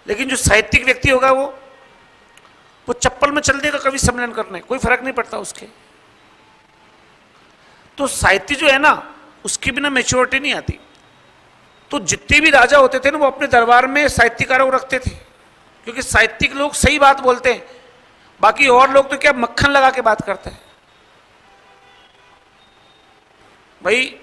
लेकिन जो साहित्यिक व्यक्ति होगा वो चप्पल में चल देगा कवि सम्मेलन करने, कोई फर्क नहीं पड़ता उसके। तो साहित्य जो है ना, उसके बिना मैच्योरिटी नहीं आती। तो जितने भी राजा होते थे ना, वो अपने दरबार में साहित्यकारों को रखते थे, क्योंकि साहित्यिक लोग सही बात बोलते हैं, बाकी और लोग तो क्या मक्खन लगा के बात करते हैं। भाई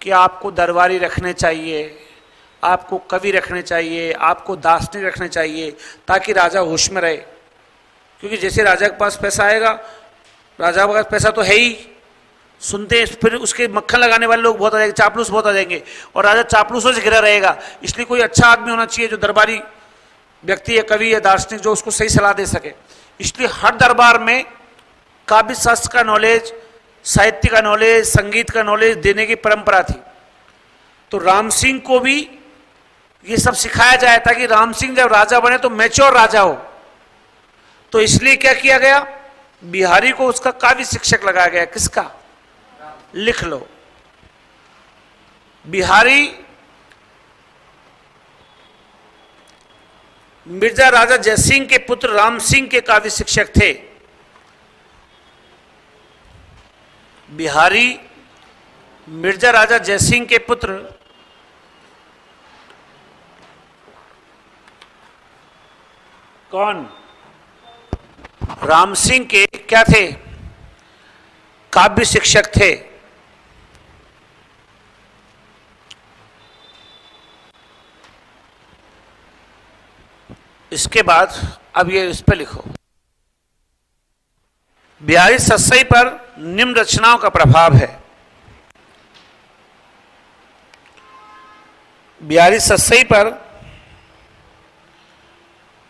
कि आपको दरबारी रखने चाहिए, आपको कवि रखने चाहिए, आपको दार्शनिक रखने चाहिए, ताकि राजा होश में रहे। क्योंकि जैसे राजा के पास पैसा आएगा, राजा के पास पैसा तो है ही, सुनते फिर उसके मक्खन लगाने वाले लोग बहुत आ जाएंगे, चापलूस बहुत आ जाएंगे, और राजा चापलूसों से घिरा रहेगा। इसलिए कोई अच्छा आदमी होना चाहिए जो दरबारी व्यक्ति है, कवि है, दार्शनिक, जो उसको सही सलाह दे सके। इसलिए हर दरबार में काव्य शास्त्र का नॉलेज, साहित्य का नॉलेज, संगीत का नॉलेज देने की परंपरा थी। तो राम सिंह को भी ये सब सिखाया जाए ताकि राम सिंह जब राजा बने तो मैच्योर राजा हो। तो इसलिए क्या किया गया, बिहारी को उसका काव्य शिक्षक लगाया गया। किसका? लिख लो, बिहारी मिर्जा राजा जयसिंह के पुत्र राम सिंह के काव्य शिक्षक थे। बिहारी मिर्जा राजा जयसिंह के पुत्र कौन? राम सिंह के क्या थे? काव्य शिक्षक थे। इसके बाद अब ये इस पे लिखो, बिहारी सस्सई पर निम्न रचनाओं का प्रभाव है। बिहारी सस्सई पर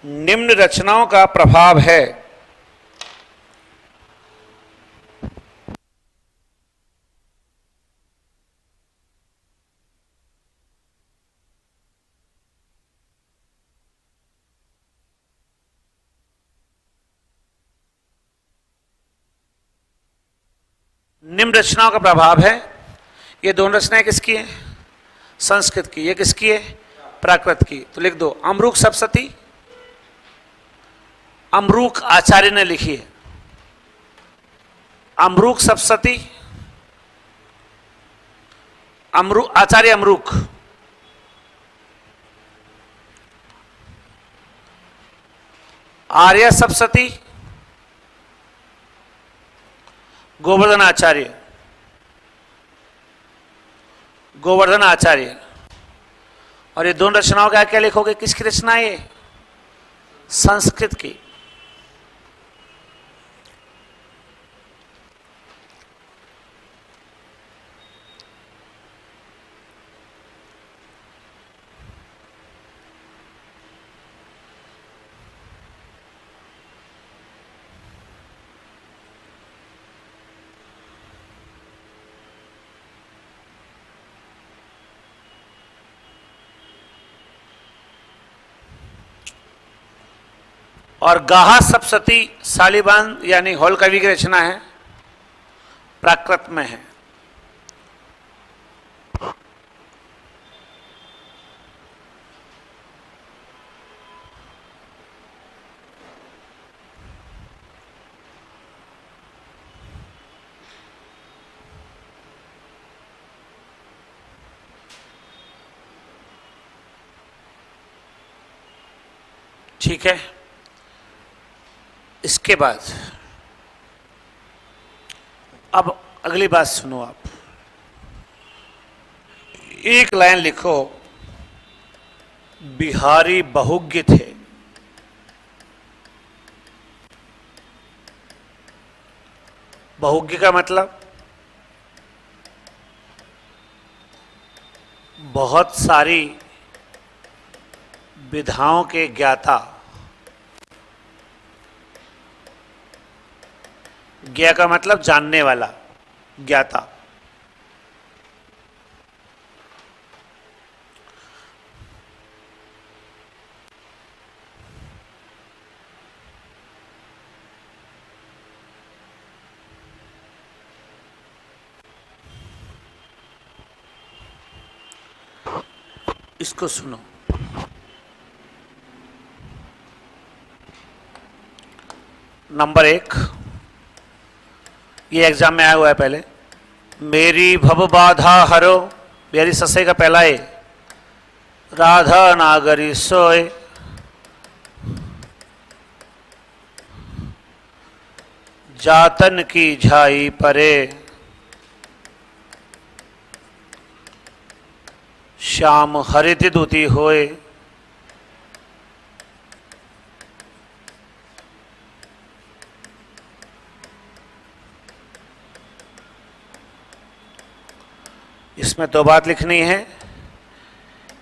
निम्न रचनाओं का प्रभाव है। निम्न रचनाओं का प्रभाव है। ये दोनों रचनाएं किसकी हैं? संस्कृत की। ये किसकी है? प्राकृत की। तो लिख दो, अमरूक सप्तशती अमरूक आचार्य ने लिखी है। अमरूक सप्तशती आचार्य अमरूक। आर्य सप्तशती गोवर्धन आचार्य। गोवर्धन आचार्य। और ये दोनों रचनाओं का क्या लिखोगे? किसकी रचना है ये? संस्कृत की। और गाहा सप्तशती शालिवाहन यानी होल कवि की रचना है, प्राकृत में है। ठीक है। इसके बाद अब अगली बात सुनो आप। एक लाइन लिखो, बिहारी बहुज्ञ थे। बहुज्ञ का मतलब बहुत सारी विधाओं के ज्ञाता। ज्ञा का मतलब जानने वाला, ज्ञाता। इसको सुनो। नंबर 1, ये एग्जाम में आया हुआ है पहले। मेरी भव बाधा हरो, बिहारी ससई का पहला है। राधा नागरी सोए, जातन की झाई परे, श्याम हरित दूती होए। इसमें 2 बात लिखनी है।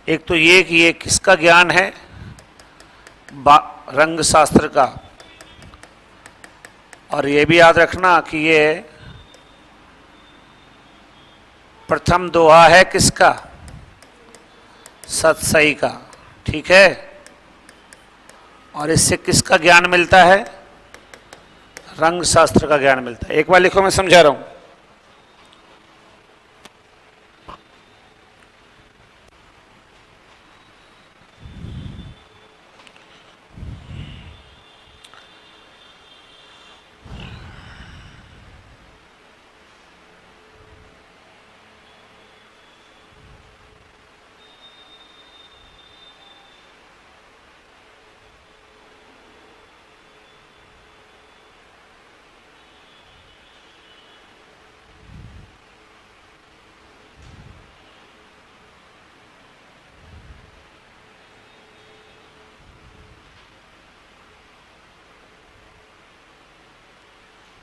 एक तो ये कि ये किसका ज्ञान है, रंग शास्त्र का। और ये भी याद रखना कि ये प्रथम दोहा है किसका, सतसई का। ठीक है। और इससे किसका ज्ञान मिलता है, रंग शास्त्र का ज्ञान मिलता है। एक बार लिखो, मैं समझा रहा हूं।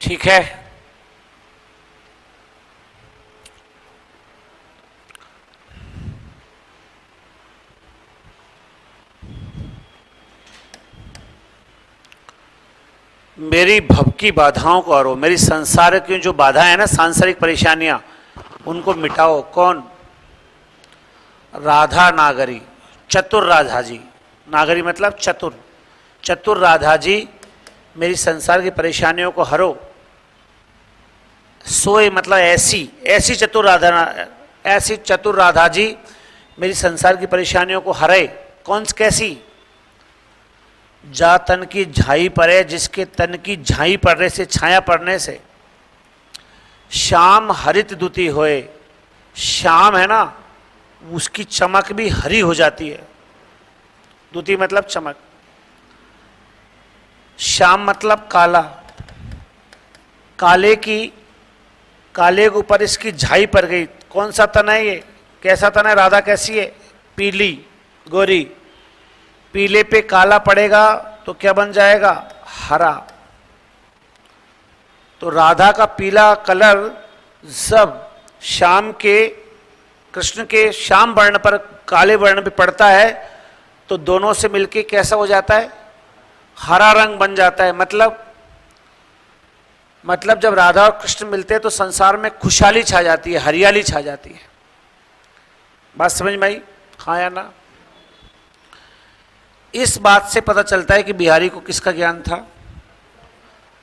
ठीक है। मेरी भव की बाधाओं को हरो, मेरी संसार की जो बाधा है ना, सांसारिक परेशानियां, उनको मिटाओ। कौन, राधा नागरी, चतुर राधा जी। नागरी मतलब चतुर, चतुर राधा जी मेरी संसार की परेशानियों को हरो। सोए मतलब ऐसी, ऐसी चतुर राधा, ऐसी चतुर राधा जी मेरी संसार की परेशानियों को हरे। कौन कैसी, जा तन की झाई पड़े, जिसके तन की झाई पड़ने से, छाया पड़ने से, श्याम हरित दूती होए। श्याम है ना, उसकी चमक भी हरी हो जाती है। दूती मतलब चमक, श्याम मतलब काला। काले की, काले के ऊपर इसकी झाई पड़ गई। कौन सा तन है ये, कैसा तन है, राधा कैसी है, पीली गोरी। पीले पे काला पड़ेगा तो क्या बन जाएगा, हरा। तो राधा का पीला कलर जब श्याम के, कृष्ण के श्याम वर्ण पर काले वर्ण पे पड़ता है तो दोनों से मिलके कैसा हो जाता है, हरा रंग बन जाता है। मतलब जब राधा और कृष्ण मिलते हैं तो संसार में खुशहाली छा जाती है, हरियाली छा जाती है। बात समझ में आई, हाँ या ना। इस बात से पता चलता है कि बिहारी को किसका ज्ञान था,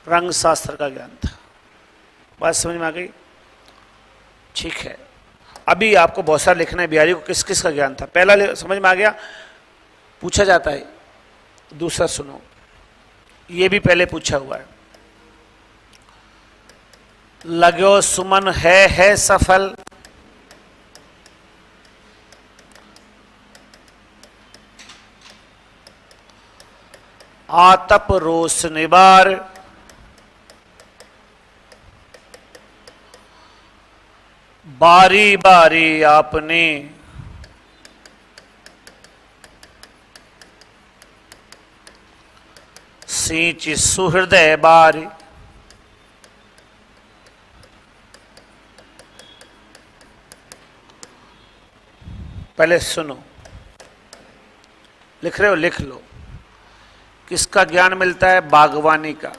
रंग शास्त्र का ज्ञान था। बात समझ में आ गई, ठीक है। अभी आपको बहुत सारा लिखना है, बिहारी को किस किस का ज्ञान था। पहला समझ में आ गया, पूछा जाता है। दूसरा सुनो, ये भी पहले पूछा हुआ है। लगो सुमन है सफल, आतप रोष निवार, बारी बारी आपने सींच सुहृदय बारी। पहले सुनो, लिख रहे हो लिख लो। किसका ज्ञान मिलता है? बागवानी का।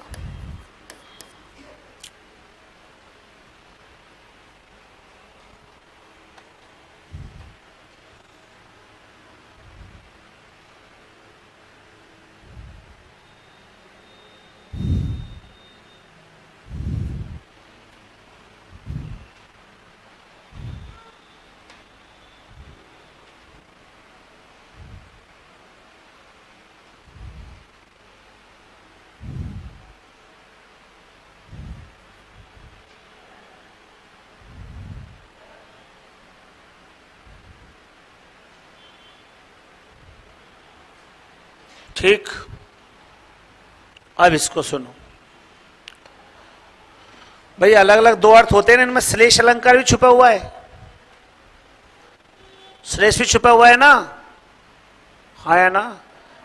ठीक, अब इसको सुनो भाई। अलग अलग दो अर्थ होते हैं, इनमें श्लेष अलंकार भी छुपा हुआ है, श्लेष भी छुपा हुआ है ना। हाँ है ना।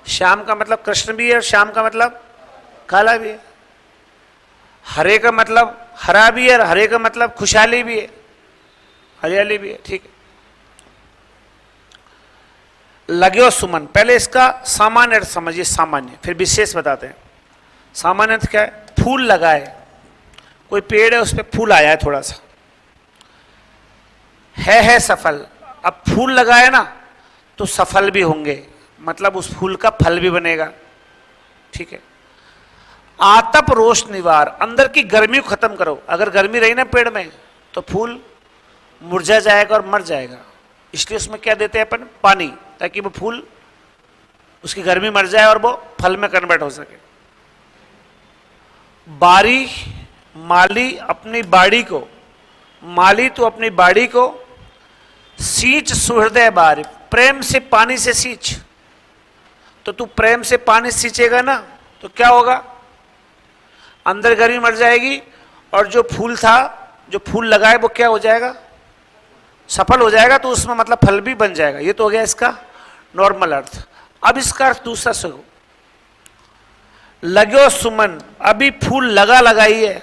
श्याम का मतलब कृष्ण भी है और श्याम का मतलब काला भी है। हरे का मतलब हरा भी है और हरे का मतलब खुशहाली भी है, हरियाली भी है। ठीक है। लग्यो सुमन, पहले इसका सामान्य अर्थ समझिए, सामान्य, फिर विशेष बताते हैं। सामान्य अर्थ क्या है? फूल लगाए, कोई पेड़ है उस पर फूल आया है थोड़ा सा, है सफल। अब फूल लगाए ना तो सफल भी होंगे, मतलब उस फूल का फल भी बनेगा। ठीक है। आतप रोष निवार, अंदर की गर्मी को खत्म करो। अगर गर्मी रही ना पेड़ में तो फूल मुरझा जाएगा और मर जाएगा, इसलिए उसमें क्या देते हैं अपन? पानी, ताकि वो फूल उसकी गर्मी मर जाए और वो फल में कन्वर्ट हो सके। बारी, माली अपनी बाड़ी को, माली तो अपनी बाड़ी को, सींच सुहृदय बारी, प्रेम से पानी से सींच। तो तू प्रेम से पानी सींचेगा ना तो क्या होगा? अंदर गर्मी मर जाएगी और जो फूल था, जो फूल लगाए वो क्या हो जाएगा? सफल हो जाएगा। तो उसमें मतलब फल भी बन जाएगा। ये तो हो गया इसका नॉर्मल अर्थ। अब इसका अर्थ दूसरा सुनो। लग्यो सुमन, अभी फूल लगाई है,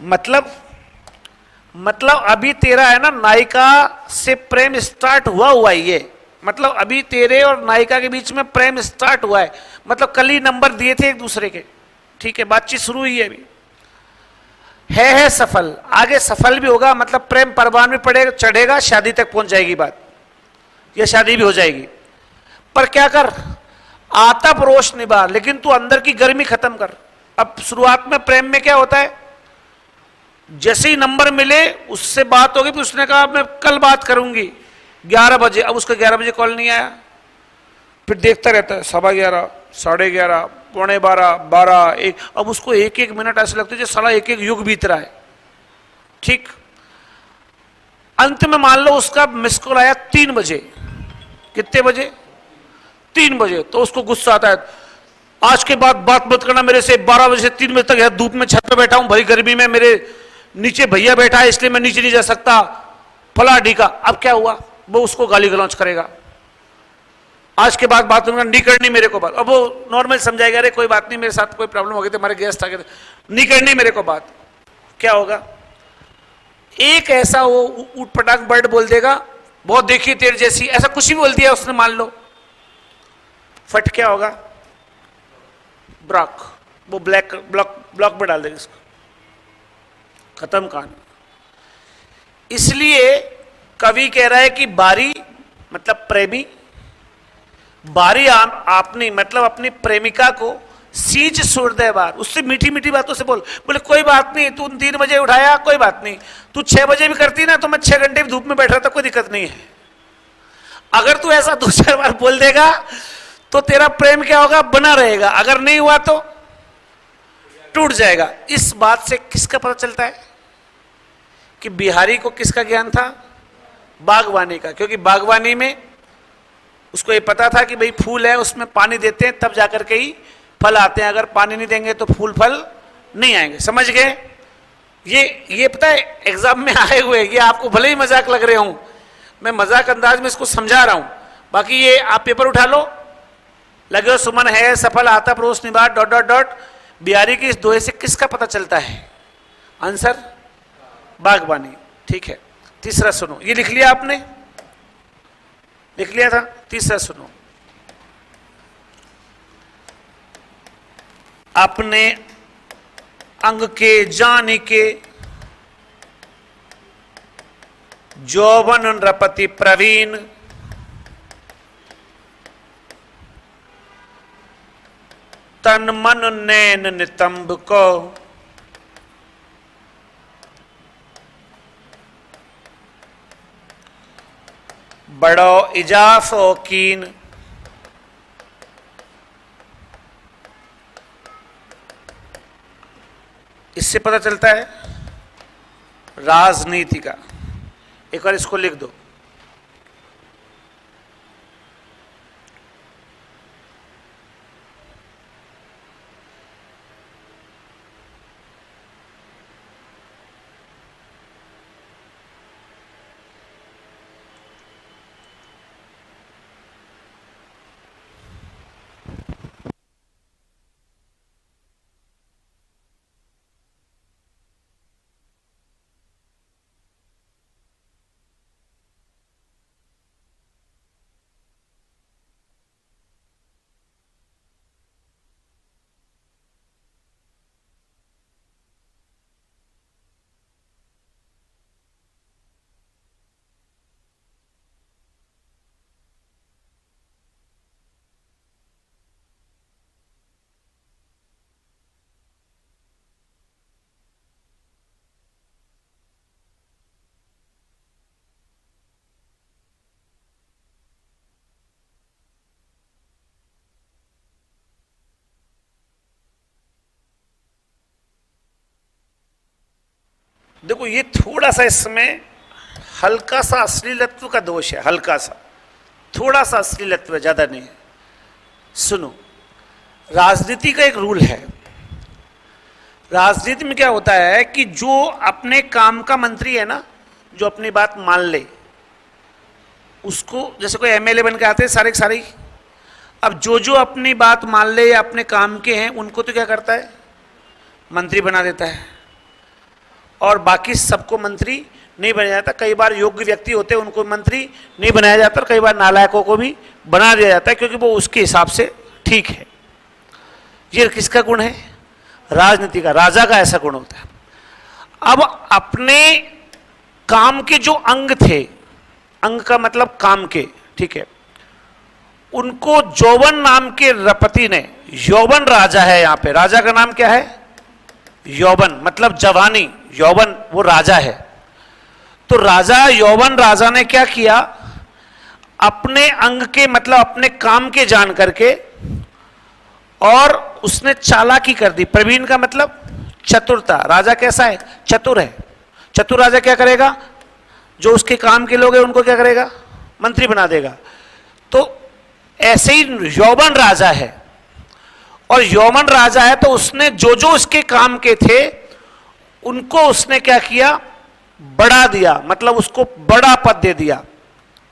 मतलब अभी तेरा है ना नायिका से प्रेम स्टार्ट हुआ ही है, मतलब अभी तेरे और नायिका के बीच में प्रेम स्टार्ट हुआ है, मतलब कल ही नंबर दिए थे एक दूसरे के। ठीक है, बातचीत शुरू हुई है अभी। है सफल, आगे सफल भी होगा, मतलब प्रेम परवान भी पड़ेगा, चढ़ेगा, शादी तक पहुंच जाएगी बात, या शादी भी हो जाएगी। पर क्या कर? आतप रोष निवार, लेकिन तू अंदर की गर्मी खत्म कर। अब शुरुआत में प्रेम में क्या होता है? जैसे ही नंबर मिले उससे बात होगी, फिर उसने कहा मैं कल बात करूंगी 11 बजे। अब उसका 11 बजे कॉल नहीं आया, फिर देखता रहता है 11:15, 11:30, 11:45, 12, 1। अब उसको एक एक मिनट ऐसे लगता है जैसे साला एक एक युग बीत रहा है। ठीक। अंत में मान लो उसका मिस कॉल आया 3 बजे। कितने बजे? 3 बजे। तो उसको गुस्सा आता है, आज के बाद बात मत करना मेरे से, 12 बजे से 3 बजे तक है धूप में छत पे बैठा हूं, भरी गर्मी में, मेरे नीचे भैया बैठा है इसलिए मैं नीचे नहीं जा सकता, फला ढीका। अब क्या हुआ? वो उसको गाली गलौज करेगा, आज के बाद बात नहीं करनी मेरे को बात। अब वो नॉर्मल समझाएगा, अरे कोई बात नहीं, मेरे साथ कोई प्रॉब्लम हो गई थी, हमारे गेस्ट आ गए थे, नहीं करनी मेरे को बात। क्या होगा? एक ऐसा वो ऊट पटांग बर्ड बोल देगा, बहुत देखी तेरे जैसी, ऐसा कुछ भी बोल दिया उसने, मान लो फट, क्या होगा? ब्लॉक, वो ब्लॉक में डाल देगा इसको, खत्म कहानी। इसलिए कवि कह रहा है कि बारी मतलब प्रेमी, बारी आपने मतलब अपनी प्रेमिका को सींच सुहृदय बार, उससे मीठी मीठी बातों से बोले कोई बात नहीं, तू 3 बजे उठाया, कोई बात नहीं, तू 6 बजे भी करती ना तो मैं 6 घंटे भी धूप में बैठ रहा था, कोई दिक्कत नहीं है। अगर तू ऐसा 2-4 बार बोल देगा तो तेरा प्रेम क्या होगा? बना रहेगा, अगर नहीं हुआ तो टूट जाएगा। इस बात से किसका पता चलता है कि बिहारी को किसका ज्ञान था? बागवानी का, क्योंकि बागवानी में उसको ये पता था कि भाई फूल है, उसमें पानी देते हैं तब जाकर के ही फल आते हैं, अगर पानी नहीं देंगे तो फूल फल नहीं आएंगे। समझ गए? ये पता है एग्जाम में आए हुए, ये आपको भले ही मजाक लग रहे हूं, मैं मजाक अंदाज में इसको समझा रहा हूं, बाकी ये आप पेपर उठा लो, लगे हो सुमन है सफल आता परोस निबात डॉट डॉट डॉट, बिहारी की इस दोहे से किसका पता चलता है? आंसर बागबानी। ठीक है, तीसरा सुनो, ये लिख लिया आपने, लिख लिया था? तीसरा सुनो, अपने अंग के जान के जौवन नृपति प्रवीण, तन मन नैन नितंब को, बड़ो इजाफो कीन। इससे पता चलता है राजनीति का। एक बार इसको लिख दो, देखो ये थोड़ा सा इसमें हल्का सा अश्लीलत्व का दोष है, हल्का सा, थोड़ा सा अश्लीलत्व है, ज्यादा नहीं है। सुनो, राजनीति का एक रूल है, राजनीति में क्या होता है कि जो अपने काम का मंत्री है ना, जो अपनी बात मान ले, उसको, जैसे कोई एमएलए बन के आते हैं सारे सारे ही, अब जो अपनी बात मान ले या अपने काम के हैं उनको तो क्या करता है, मंत्री बना देता है, और बाकी सबको मंत्री नहीं बनाया जाता। कई बार योग्य व्यक्ति होते हैं उनको मंत्री नहीं बनाया जाता, और कई बार नालायकों को भी बना दिया जाता है, क्योंकि वो उसके हिसाब से ठीक है। ये किसका गुण है? राजनीति का, राजा का ऐसा गुण होता है। अब अपने काम के जो अंग थे, अंग का मतलब काम के, ठीक है, उनको यौवन नाम के रपति ने, यौवन राजा है यहां पे, राजा का नाम क्या है? यौवन, मतलब जवानी, यौवन वो राजा है। तो राजा, यौवन राजा ने क्या किया, अपने अंग के मतलब अपने काम के जान करके, और उसने चालाकी कर दी। प्रवीण का मतलब चतुरता, राजा कैसा है? चतुर है। चतुर राजा क्या करेगा? जो उसके काम के लोग हैं उनको क्या करेगा? मंत्री बना देगा। तो ऐसे ही यौवन राजा है, और यौवन राजा है तो उसने जो उसके काम के थे उनको उसने क्या किया? बढ़ा दिया, मतलब उसको बड़ा पद दे दिया।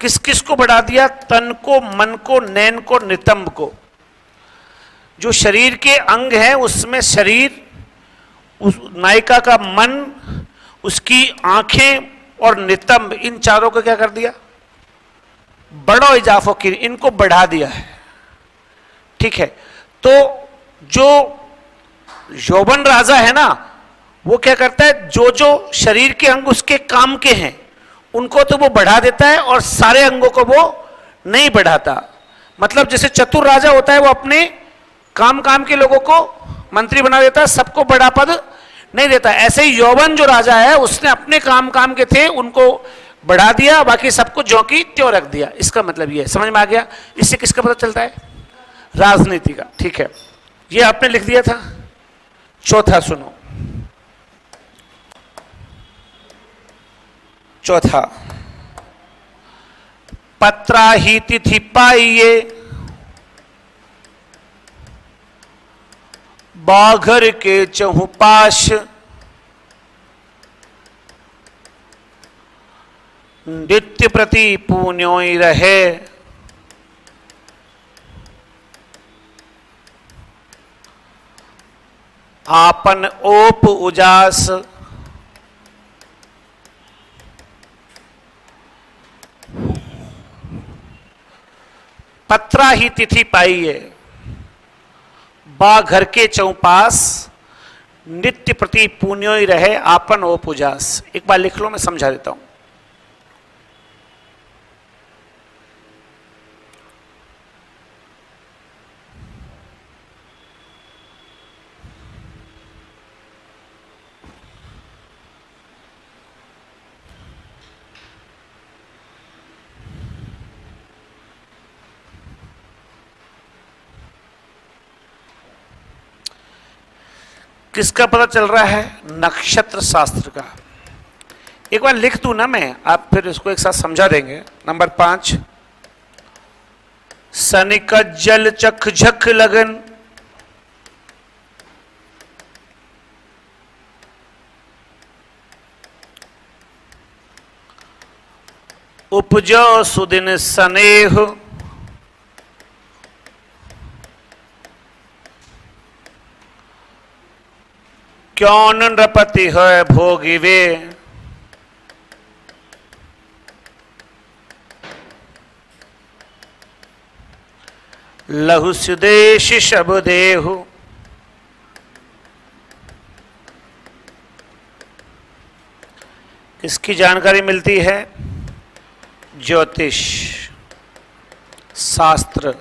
किस किस को बढ़ा दिया? तन को, मन को, नैन को, नितंब को। जो शरीर के अंग हैं उसमें शरीर, उस नायिका का मन, उसकी आंखें और नितंब, इन चारों को क्या कर दिया? बड़ो इजाफो की, इनको बढ़ा दिया है। ठीक है, तो जो यौवन राजा है ना, वो क्या करता है, जो शरीर के अंग उसके काम के हैं उनको तो वो बढ़ा देता है, और सारे अंगों को वो नहीं बढ़ाता। मतलब जैसे चतुर राजा होता है वो अपने काम के लोगों को मंत्री बना देता है, सबको बड़ा पद नहीं देता। ऐसे ही यौवन जो राजा है उसने अपने काम के थे उनको बढ़ा दिया, बाकी सबको ज्यों की त्यों रख दिया। इसका मतलब ये है, समझ में आ गया? इससे किसका पता चलता है? राजनीति का। ठीक है, ये आपने लिख दिया था। चौथा सुनो, चौथा, पत्रा ही तिथि पाइये, बाघर के चहुपाश, नित्य प्रति पुण्योई रहे, आपन ओप उजास, पत्रा ही तिथि पाइये, बा घर के चौपास, नित्य प्रति पुण्योई रहे, आपन ओप उजास। एक बार लिख लो, मैं समझा देता हूं। किसका पता चल रहा है? नक्षत्र शास्त्र का। एक बार लिख दूं ना मैं, आप फिर इसको एक साथ समझा देंगे। नंबर 5, सनिक जल चख झक लगन, उपजो सुदिन स्नेह, क्यों नृपति है भोगी वे, लहु सुदेश शब देहु, इसकी जानकारी मिलती है ज्योतिष शास्त्र।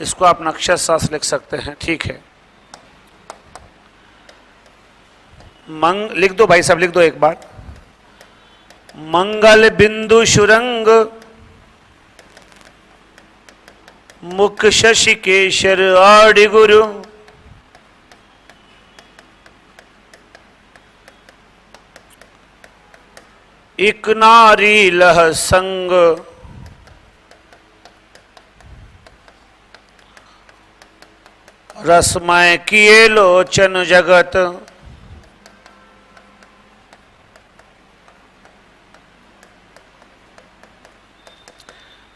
इसको आप नक्षत्र शास्त्र लिख सकते हैं, ठीक है। लिख दो भाई साहब, लिख दो एक बार। मंगल बिंदु सुरंग, मुख शशि केशर आडि गुरु, एक नारी लह संग, रसमय किए लोचन जगत,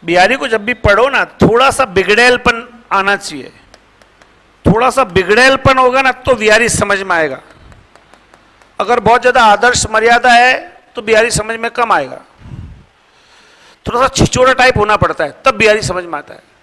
बिहारी को जब भी पढ़ो ना, थोड़ा सा बिगड़ेलपन आना चाहिए। थोड़ा सा बिगड़ेलपन होगा ना तो बिहारी समझ में आएगा। अगर बहुत ज्यादा आदर्श मर्यादा है तो बिहारी समझ में कम आएगा। थोड़ा सा छिचोड़ा टाइप होना पड़ता है, तब बिहारी समझ में आता है।